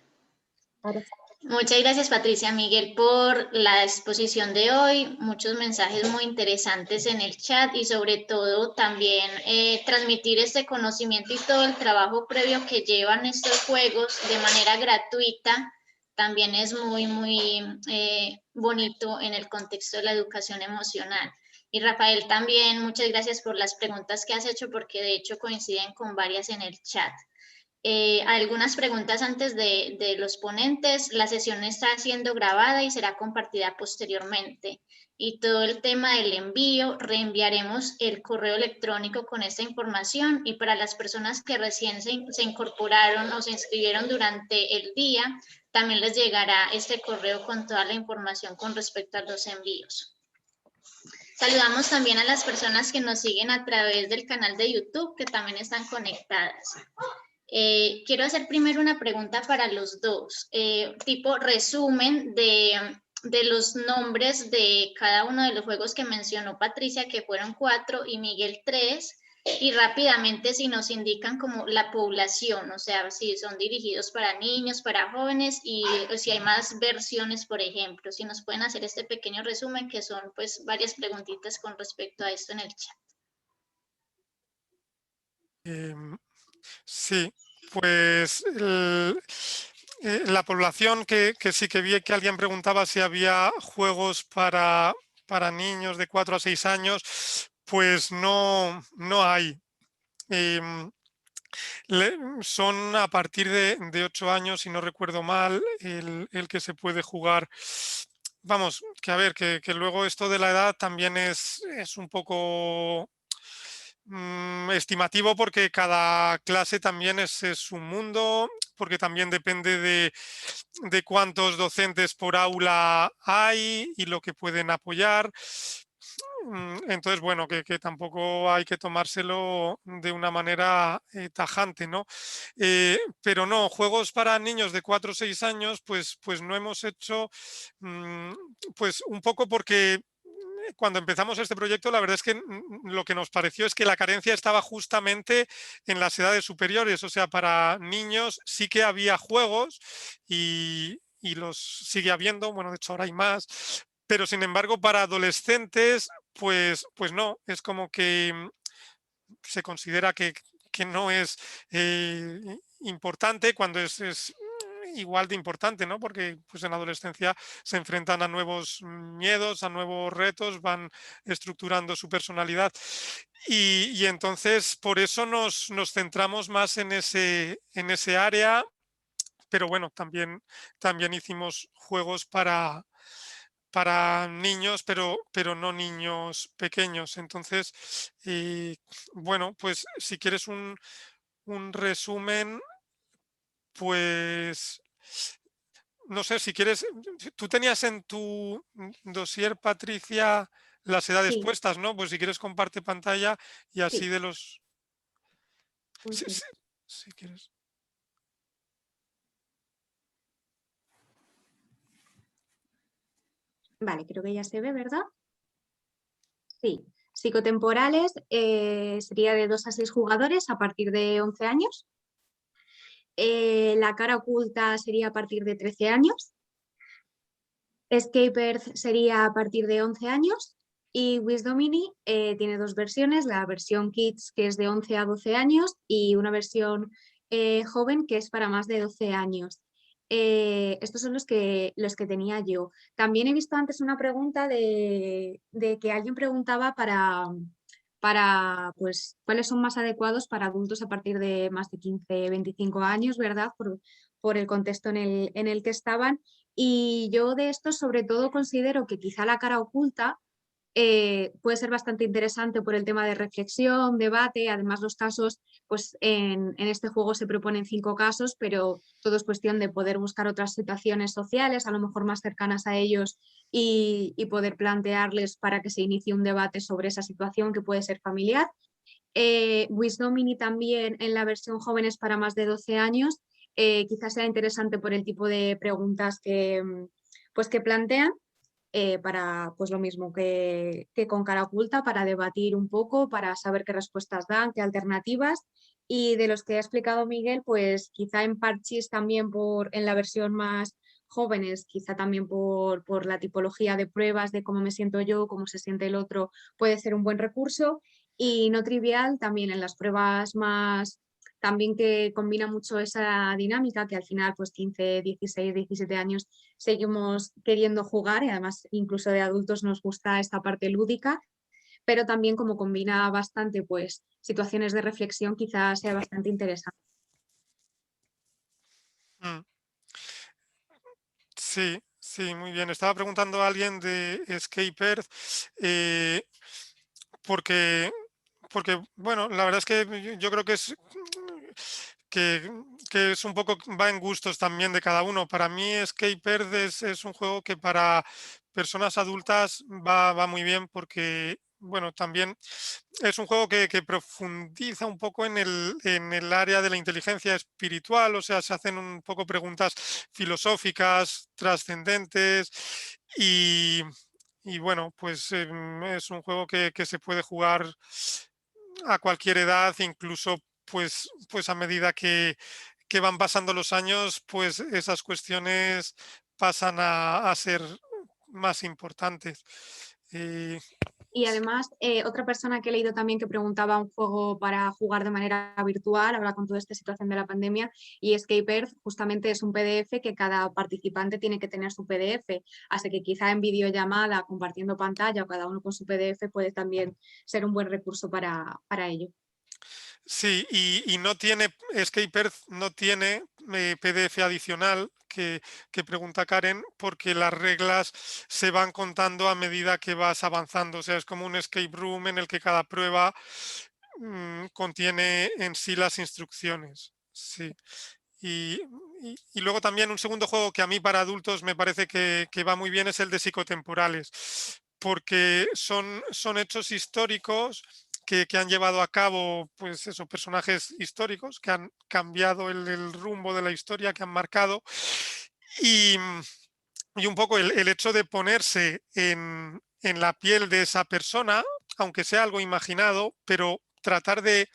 Ahora sí. Muchas gracias, Patricia Miguel, por la exposición de hoy. Muchos mensajes muy interesantes en el chat y sobre todo también transmitir este conocimiento y todo el trabajo previo que llevan estos juegos de manera gratuita también es muy bonito en el contexto de la educación emocional. Y Rafael, también muchas gracias por las preguntas que has hecho porque de hecho coinciden con varias en el chat. Algunas preguntas antes de los ponentes. La sesión está siendo grabada y será compartida posteriormente. Y todo el tema del envío, reenviaremos el correo electrónico con esta información, y para las personas que recién se incorporaron o se inscribieron durante el día, también les llegará este correo con toda la información con respecto a los envíos. Saludamos también a las personas que nos siguen a través del canal de YouTube, que también están conectadas. Quiero hacer primero una pregunta para los dos, tipo resumen de los nombres de cada uno de los juegos que mencionó Patricia, que fueron 4 y Miguel 3, y rápidamente si nos indican como la población, o sea, si son dirigidos para niños, para jóvenes, y si hay más versiones, por ejemplo, si nos pueden hacer este pequeño resumen, que son pues varias preguntitas con respecto a esto en el chat. Sí, pues la población que sí que vi que alguien preguntaba si había juegos para niños de 4 a 6 años, pues no hay. Son a partir de 8 años, si no recuerdo mal, el que se puede jugar. Vamos, que a ver, que luego esto de la edad también es un poco estimativo, porque cada clase también es un mundo, porque también depende de cuántos docentes por aula hay y lo que pueden apoyar. Entonces, bueno, que tampoco hay que tomárselo de una manera tajante, ¿no? Pero no, juegos para niños de 4 o 6 años, pues no hemos hecho, pues un poco porque cuando empezamos este proyecto, la verdad es que lo que nos pareció es que la carencia estaba justamente en las edades superiores. O sea, para niños sí que había juegos y los sigue habiendo, bueno, de hecho ahora hay más, pero sin embargo para adolescentes, pues no, es como que se considera que no es importante, cuando es igual de importante, ¿no? Porque pues en la adolescencia se enfrentan a nuevos miedos, a nuevos retos, van estructurando su personalidad, y entonces por eso nos centramos más en ese área. Pero bueno, también hicimos juegos para niños, pero no niños pequeños. Entonces, bueno, pues si quieres un resumen, pues no sé, si quieres, tú tenías en tu dossier, Patricia, las edades Sí, puestas, ¿no? Pues si quieres comparte pantalla y así sí, de los... pues Sí, sí. sí, si quieres. Vale, creo que ya se ve, ¿verdad? Sí. Psicotemporales sería de 2 a 6 jugadores a partir de 11 años. La cara oculta sería a partir de 13 años. Escape Earth sería a partir de 11 años. Y Wisdomini tiene 2 versiones, la versión Kids, que es de 11 a 12 años, y una versión joven, que es para más de 12 años. Estos son los que tenía yo. También he visto antes una pregunta de que alguien preguntaba para pues, cuáles son más adecuados para adultos a partir de más de 15, 25 años, ¿verdad? Por el contexto en el que estaban. Y yo de esto sobre todo considero que quizá la cara oculta puede ser bastante interesante por el tema de reflexión, debate. Además, los casos, pues en este juego se proponen 5 casos, pero todo es cuestión de poder buscar otras situaciones sociales, a lo mejor más cercanas a ellos, y poder plantearles para que se inicie un debate sobre esa situación que puede ser familiar. Wisdomini también en la versión jóvenes para más de 12 años, quizás sea interesante por el tipo de preguntas pues que plantean. Para pues lo mismo que con cara oculta, para debatir un poco, para saber qué respuestas dan, qué alternativas. Y de los que ha explicado Miguel, pues quizá en Parchís también en la versión más jóvenes, quizá también por la tipología de pruebas, de cómo me siento yo, cómo se siente el otro, puede ser un buen recurso. Y no trivial también en las pruebas más, también que combina mucho esa dinámica, que al final pues 15, 16, 17 años seguimos queriendo jugar, y además incluso de adultos nos gusta esta parte lúdica, pero también como combina bastante pues situaciones de reflexión, quizás sea bastante interesante. Mm. Sí, sí, muy bien. Estaba preguntando a alguien de Escape Earth, eh, porque, bueno, la verdad es que yo creo que, que es un poco, va en gustos también de cada uno. Para mí Escape Earth es un juego que para personas adultas va muy bien, porque, bueno, también es un juego que profundiza un poco en el área de la inteligencia espiritual. O sea, se hacen un poco preguntas filosóficas, trascendentes, y, y bueno, pues es un juego que se puede jugar a cualquier edad, incluso pues a medida que van pasando los años, pues esas cuestiones pasan a ser más importantes. Eh, Y además, otra persona que he leído también que preguntaba un juego para jugar de manera virtual, ahora con toda esta situación de la pandemia, y Escape Earth justamente es un PDF que cada participante tiene que tener su PDF, así que quizá en videollamada, compartiendo pantalla o cada uno con su PDF, puede también ser un buen recurso para ello. Sí, y no tiene, Escape Earth no tiene PDF adicional que pregunta Karen, porque las reglas se van contando a medida que vas avanzando. O sea, es como un escape room en el que cada prueba contiene en sí las instrucciones. Sí. Y luego también un segundo juego que a mí para adultos me parece que va muy bien es el de psicotemporales, porque son hechos históricos que han llevado a cabo, pues eso, personajes históricos que han cambiado el rumbo de la historia, que han marcado. Y un poco el hecho de ponerse en la piel de esa persona, aunque sea algo imaginado, pero tratar de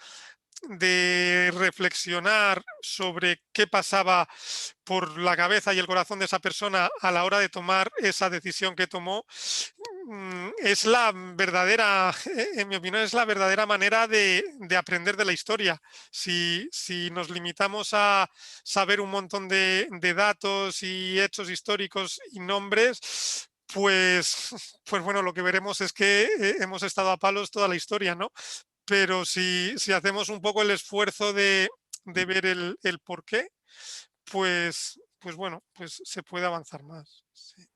reflexionar sobre qué pasaba por la cabeza y el corazón de esa persona a la hora de tomar esa decisión que tomó, es la verdadera, en mi opinión, es la verdadera manera de aprender de la historia. Si nos limitamos a saber un montón de datos y hechos históricos y nombres, pues bueno, lo que veremos es que hemos estado a palos toda la historia, ¿no? Pero si hacemos un poco el esfuerzo de ver el por qué, pues bueno, pues se puede avanzar más. Sí.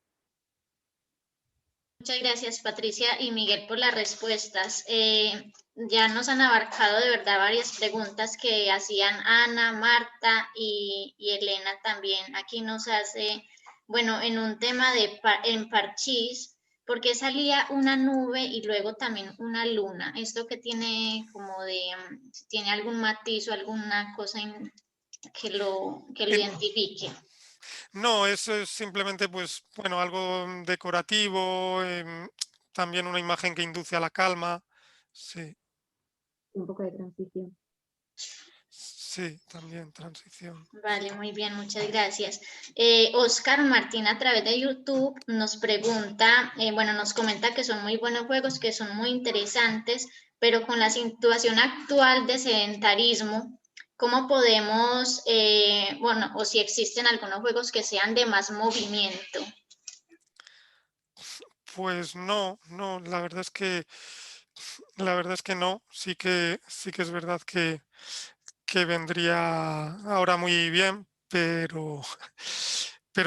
Muchas gracias, Patricia y Miguel, por las respuestas. Ya nos han abarcado de verdad varias preguntas que hacían Ana, Marta y Elena también. Aquí nos hace, bueno, en un tema en Parchís, ¿por qué salía una nube y luego también una luna? Esto que tiene como de, ¿tiene algún matiz o alguna cosa que lo identifique? No, eso es simplemente, pues, bueno, algo decorativo, también una imagen que induce a la calma. Sí. Un poco de transición. Sí, también transición. Vale, muy bien, muchas gracias. Oscar Martín a través de YouTube nos pregunta, bueno, nos comenta que son muy buenos juegos, que son muy interesantes, pero con la situación actual de sedentarismo, ¿cómo podemos, bueno, o si existen algunos juegos que sean de más movimiento? Pues no, la verdad es que no. Sí que es verdad que vendría ahora muy bien, pero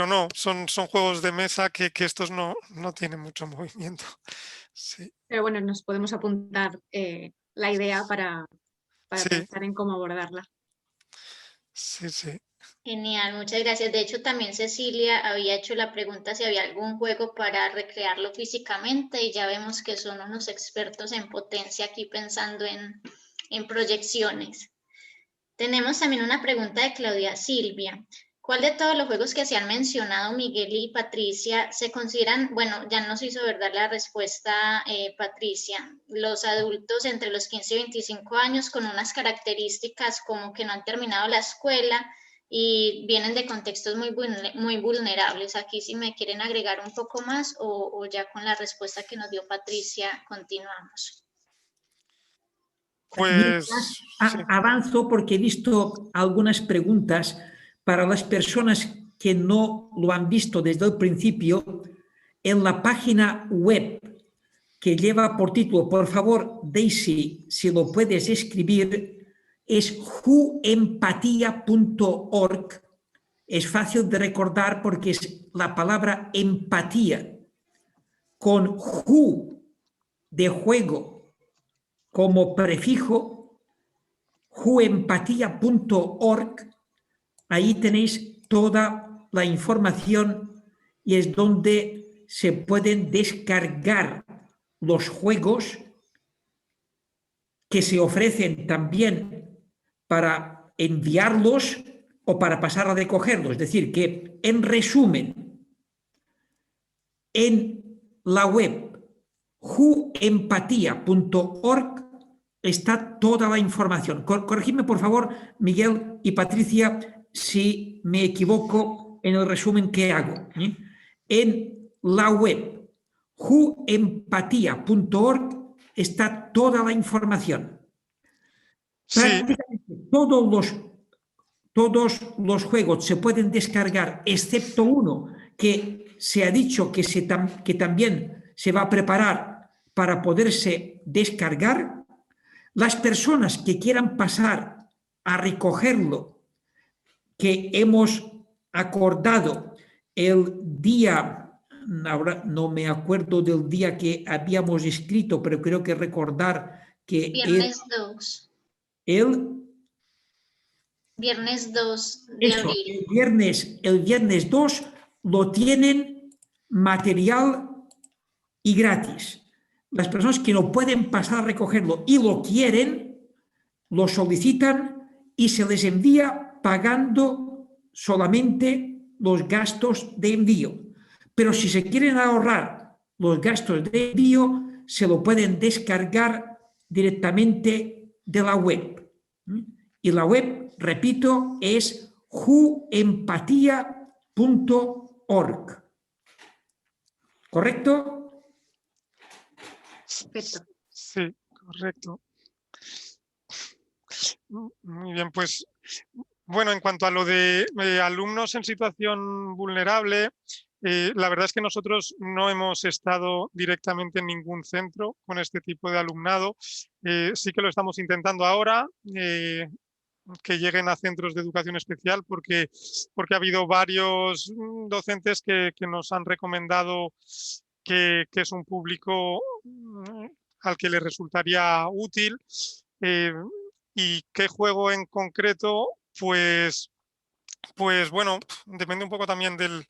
no, son juegos de mesa que estos no tienen mucho movimiento. Sí. Pero bueno, nos podemos apuntar la idea para Sí. pensar en cómo abordarla. Sí, sí. Genial, muchas gracias. De hecho, también Cecilia había hecho la pregunta si había algún juego para recrearlo físicamente y ya vemos que son unos expertos en potencia aquí pensando en proyecciones. Tenemos también una pregunta de Claudia Silvia. ¿Cuál de todos los juegos que se han mencionado Miguel y Patricia se consideran, bueno, ya nos hizo verdad la respuesta Patricia, los adultos entre los 15 y 25 años con unas características como que no han terminado la escuela y vienen de contextos muy vulnerables? Aquí si me quieren agregar un poco más o ya con la respuesta que nos dio Patricia continuamos. Pues sí. Avanzo porque he visto algunas preguntas para las personas que no lo han visto desde el principio en la página web que lleva por título, por favor, Daisy, si lo puedes escribir, es whoempatia.org. Es fácil de recordar porque es la palabra empatía con who de juego como prefijo, whoempatia.org. Ahí tenéis toda la información y es donde se pueden descargar los juegos que se ofrecen también para enviarlos o para pasar a recogerlos. Es decir, que en resumen, en la web whoempatia.org está toda la información. Corregidme, por favor, Miguel y Patricia, si me equivoco en el resumen que hago. En la web whoempatia.org está toda la información. Sí. Prácticamente todos los juegos se pueden descargar, excepto uno que se ha dicho que también se va a preparar para poderse descargar. Las personas que quieran pasar a recogerlo, que hemos acordado el día, ahora no me acuerdo del día que habíamos escrito, pero creo que recordar que Viernes 2. el Viernes 2 de eso, abril. el viernes 2 lo tienen material y gratis. Las personas que no pueden pasar a recogerlo y lo quieren, lo solicitan y se les envía pagando solamente los gastos de envío. Pero si se quieren ahorrar los gastos de envío, se lo pueden descargar directamente de la web. Y la web, repito, es whoempatia.org. ¿Correcto? Perfecto. Sí, correcto. Muy bien, pues bueno, en cuanto a lo de alumnos en situación vulnerable, la verdad es que nosotros no hemos estado directamente en ningún centro con este tipo de alumnado. Sí que lo estamos intentando ahora, que lleguen a centros de educación especial, porque ha habido varios docentes que nos han recomendado que es un público al que le resultaría útil. ¿Y qué juego en concreto? Pues bueno, depende un poco también del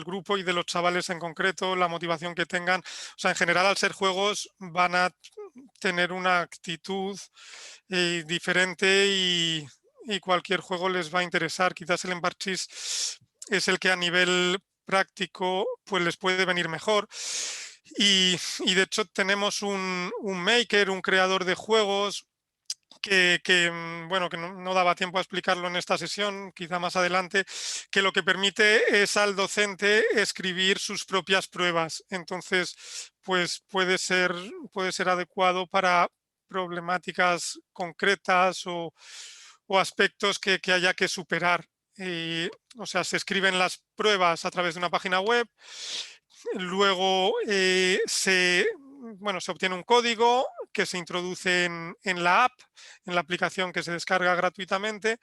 grupo y de los chavales en concreto, la motivación que tengan. O sea, en general, al ser juegos, van a tener una actitud diferente y cualquier juego les va a interesar. Quizás el Emparchís es el que a nivel práctico pues les puede venir mejor. Y de hecho tenemos un maker, un creador de juegos, bueno, que no daba tiempo a explicarlo en esta sesión, quizá más adelante, que lo que permite es al docente escribir sus propias pruebas. Entonces, pues puede ser adecuado para problemáticas concretas o aspectos que haya que superar. O sea, se escriben las pruebas a través de una página web, luego se obtiene un código que se introduce en la app, en la aplicación que se descarga gratuitamente,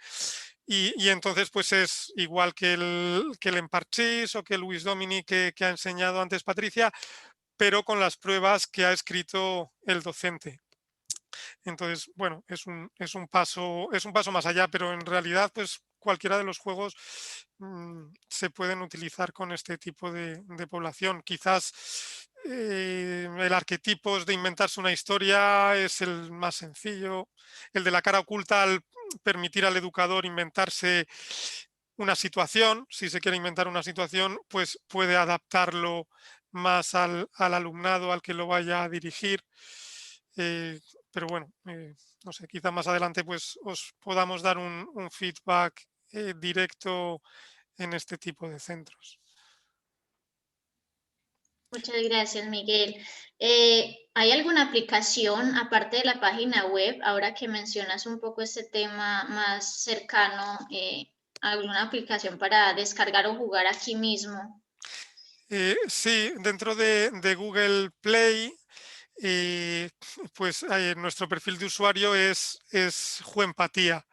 y entonces pues es igual que el Emparchís o que el Wisdomini que ha enseñado antes Patricia, pero con las pruebas que ha escrito el docente. Entonces, bueno, es un paso más allá, pero en realidad pues cualquiera de los juegos se pueden utilizar con este tipo de población. Quizás el arquetipos de inventarse una historia es el más sencillo. El de la cara oculta, al permitir al educador inventarse una situación, si se quiere inventar una situación, pues puede adaptarlo más al alumnado al que lo vaya a dirigir. Pero bueno, no sé, quizá más adelante pues os podamos dar un feedback directo en este tipo de centros. Muchas gracias, Miguel. ¿Hay alguna aplicación, aparte de la página web, ahora que mencionas un poco este tema más cercano, alguna aplicación para descargar o jugar aquí mismo? Sí, dentro de Google Play, pues nuestro perfil de usuario es Juempatía.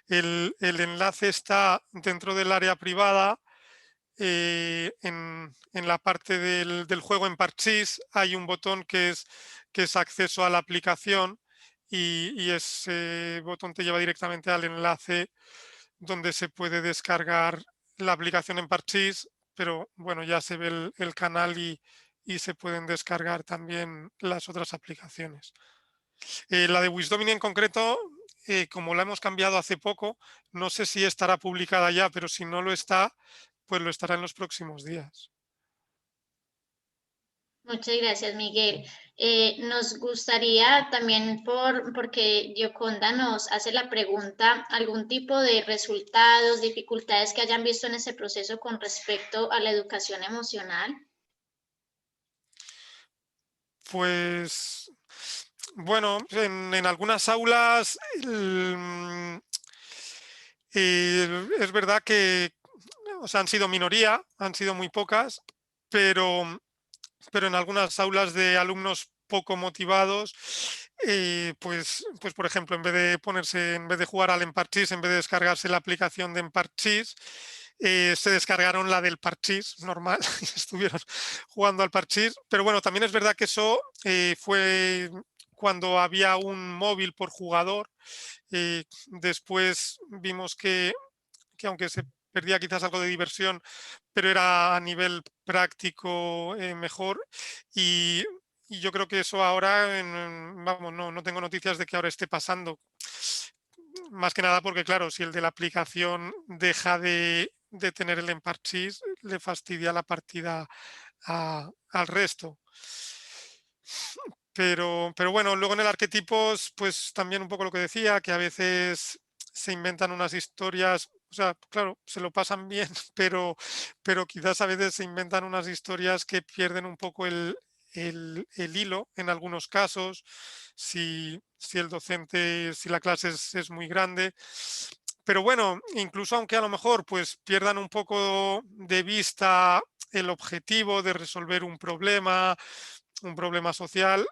El enlace está dentro del área privada. En la parte del juego Emparchís hay un botón que es acceso a la aplicación, y ese botón te lleva directamente al enlace donde se puede descargar la aplicación Emparchís, pero bueno, ya se ve el canal y se pueden descargar también las otras aplicaciones. La de Wisdomini en concreto, como la hemos cambiado hace poco, no sé si estará publicada ya, pero si no lo está, pues lo estará en los próximos días. Muchas gracias, Miguel. Nos gustaría también, porque Gioconda nos hace la pregunta, algún tipo de resultados, dificultades que hayan visto en ese proceso con respecto a la educación emocional. Pues bueno, en algunas aulas es verdad que han sido minoría, han sido muy pocas, pero en algunas aulas de alumnos poco motivados pues por ejemplo, en vez de jugar al Emparchís, en vez de descargarse la aplicación de Emparchís, se descargaron la del Parchís normal y estuvieron jugando al Parchís. Pero bueno, también es verdad que eso fue cuando había un móvil por jugador. Después vimos que aunque se perdía quizás algo de diversión, pero era a nivel práctico mejor. Y yo creo que eso ahora, vamos, no tengo noticias de que ahora esté pasando. Más que nada porque, claro, si el de la aplicación deja de tener el Emparchís, le fastidia la partida al resto. Pero bueno, luego en el Arquetipos, pues también un poco lo que decía, que a veces se inventan unas historias, o sea, claro, se lo pasan bien, pero quizás a veces se inventan unas historias que pierden un poco el hilo en algunos casos, si el docente, si la clase es muy grande. Pero bueno, incluso aunque a lo mejor pues pierdan un poco de vista el objetivo de resolver un problema social,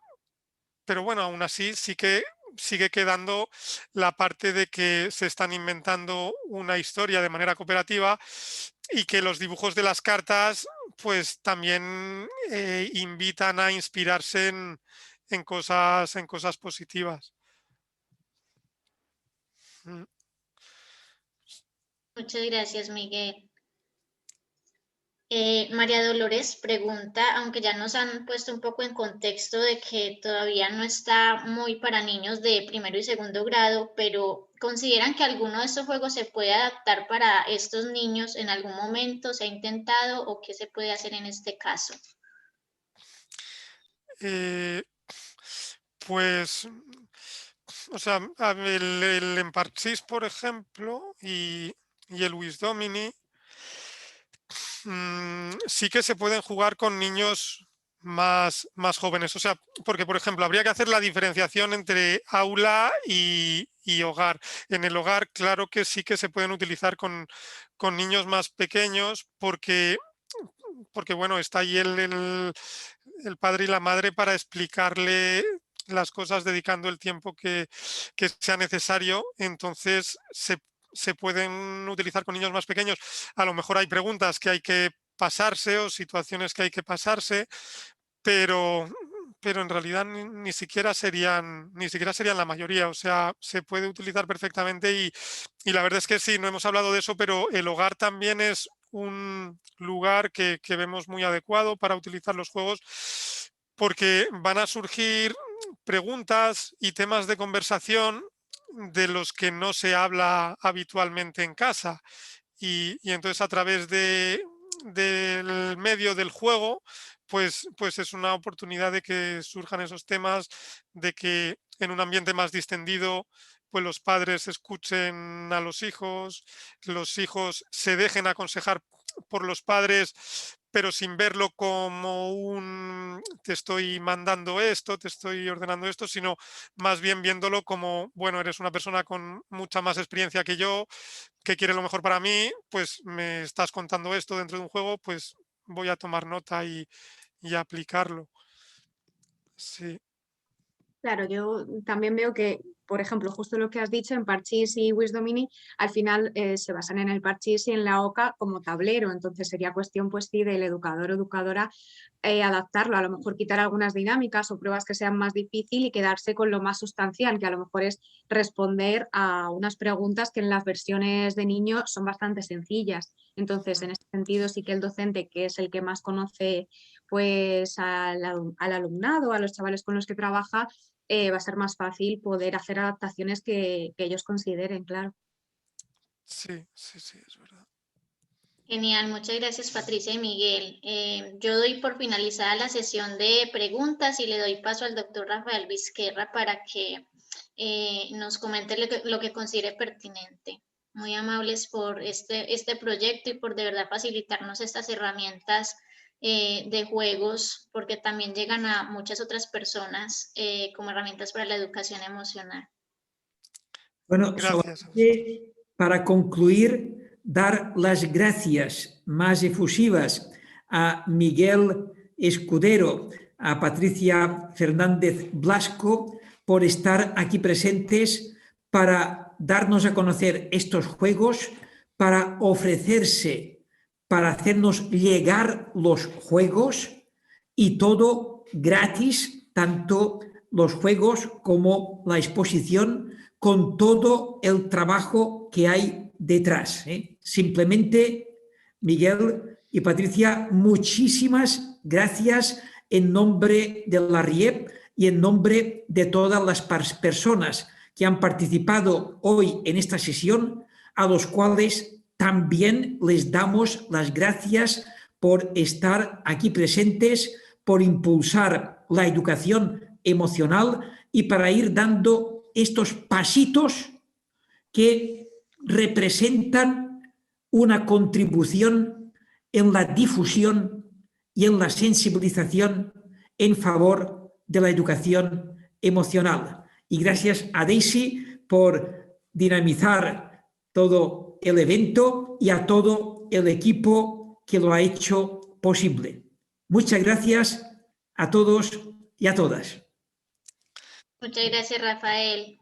pero bueno, aún así sí que sigue quedando la parte de que se están inventando una historia de manera cooperativa y que los dibujos de las cartas pues también invitan a inspirarse en cosas positivas. Muchas gracias, Miguel. María Dolores pregunta, aunque ya nos han puesto un poco en contexto de que todavía no está muy para niños de primero y segundo grado, pero ¿consideran que alguno de estos juegos se puede adaptar para estos niños en algún momento? ¿Se ha intentado o qué se puede hacer en este caso? Pues, o sea, el Emparchís, por ejemplo, y el Wisdomini, sí que se pueden jugar con niños más jóvenes. O sea, porque, por ejemplo, habría que hacer la diferenciación entre aula y hogar. En el hogar, claro que sí que se pueden utilizar con niños más pequeños porque bueno, está ahí el padre y la madre para explicarle las cosas dedicando el tiempo que sea necesario. Entonces se pueden utilizar con niños más pequeños. A lo mejor hay preguntas que hay que pasarse o situaciones que hay que pasarse, pero en realidad ni siquiera serían la mayoría. O sea, se puede utilizar perfectamente y la verdad es que sí, no hemos hablado de eso, pero el hogar también es un lugar que vemos muy adecuado para utilizar los juegos porque van a surgir preguntas y temas de conversación de los que no se habla habitualmente en casa. Y entonces a través del medio del juego, pues es una oportunidad de que surjan esos temas, de que en un ambiente más distendido, pues los padres escuchen a los hijos se dejen aconsejar por los padres, pero sin verlo como un te estoy mandando esto, te estoy ordenando esto, sino más bien viéndolo como, bueno, eres una persona con mucha más experiencia que yo, que quiere lo mejor para mí, pues me estás contando esto dentro de un juego, pues voy a tomar nota y aplicarlo. Sí. Claro, yo también veo que, por ejemplo, justo lo que has dicho en Parchís y Wisdomini, al final se basan en el Parchís y en la OCA como tablero, entonces sería cuestión, pues sí, del educador o educadora adaptarlo, a lo mejor quitar algunas dinámicas o pruebas que sean más difíciles y quedarse con lo más sustancial, que a lo mejor es responder a unas preguntas que en las versiones de niño son bastante sencillas. Entonces, en ese sentido, sí que el docente, que es el que más conoce pues al alumnado, a los chavales con los que trabaja, va a ser más fácil poder hacer adaptaciones que ellos consideren, claro. Sí, es verdad. Genial, muchas gracias Patricia y Miguel. Yo doy por finalizada la sesión de preguntas y le doy paso al doctor Rafael Vizquerra para que nos comente lo que considere pertinente. Muy amables por este proyecto y por de verdad facilitarnos estas herramientas de juegos, porque también llegan a muchas otras personas como herramientas para la educación emocional. Bueno, Gracias. solamente para concluir, dar las gracias más efusivas a Miguel Escudero, a Patricia Fernández Blasco por estar aquí presentes para darnos a conocer estos juegos, para ofrecerse, para hacernos llegar los juegos y todo gratis, tanto los juegos como la exposición, con todo el trabajo que hay detrás. Simplemente, Miguel y Patricia, muchísimas gracias en nombre de la RIEP y en nombre de todas las personas que han participado hoy en esta sesión, a los cuales también les damos las gracias por estar aquí presentes, por impulsar la educación emocional y para ir dando estos pasitos que representan una contribución en la difusión y en la sensibilización en favor de la educación emocional. Y gracias a Daisy por dinamizar todo el evento y a todo el equipo que lo ha hecho posible. Muchas gracias a todos y a todas. Muchas gracias, Rafael.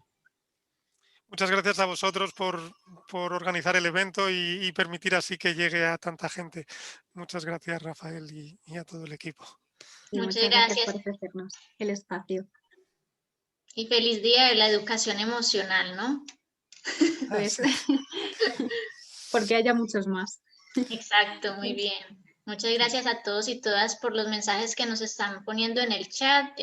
Muchas gracias a vosotros por organizar el evento y permitir así que llegue a tanta gente. Muchas gracias, Rafael, y a todo el equipo. Y Muchas gracias gracias. por ofrecernos el espacio. Y feliz día de la educación emocional, ¿no? Pues, porque haya muchos más. Exacto, muy bien. Muchas gracias a todos y todas por los mensajes que nos están poniendo en el chat.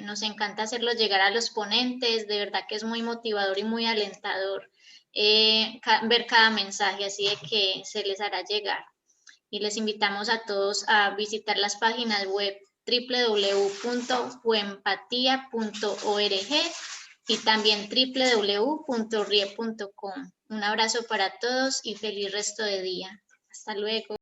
Nos encanta hacerlos llegar a los ponentes. De verdad que es muy motivador y muy alentador ver cada mensaje, así de que se les hará llegar. Y les invitamos a todos a visitar las páginas web www.fuempatia.org y también www.riep.com. Un abrazo para todos y feliz resto de día. Hasta luego.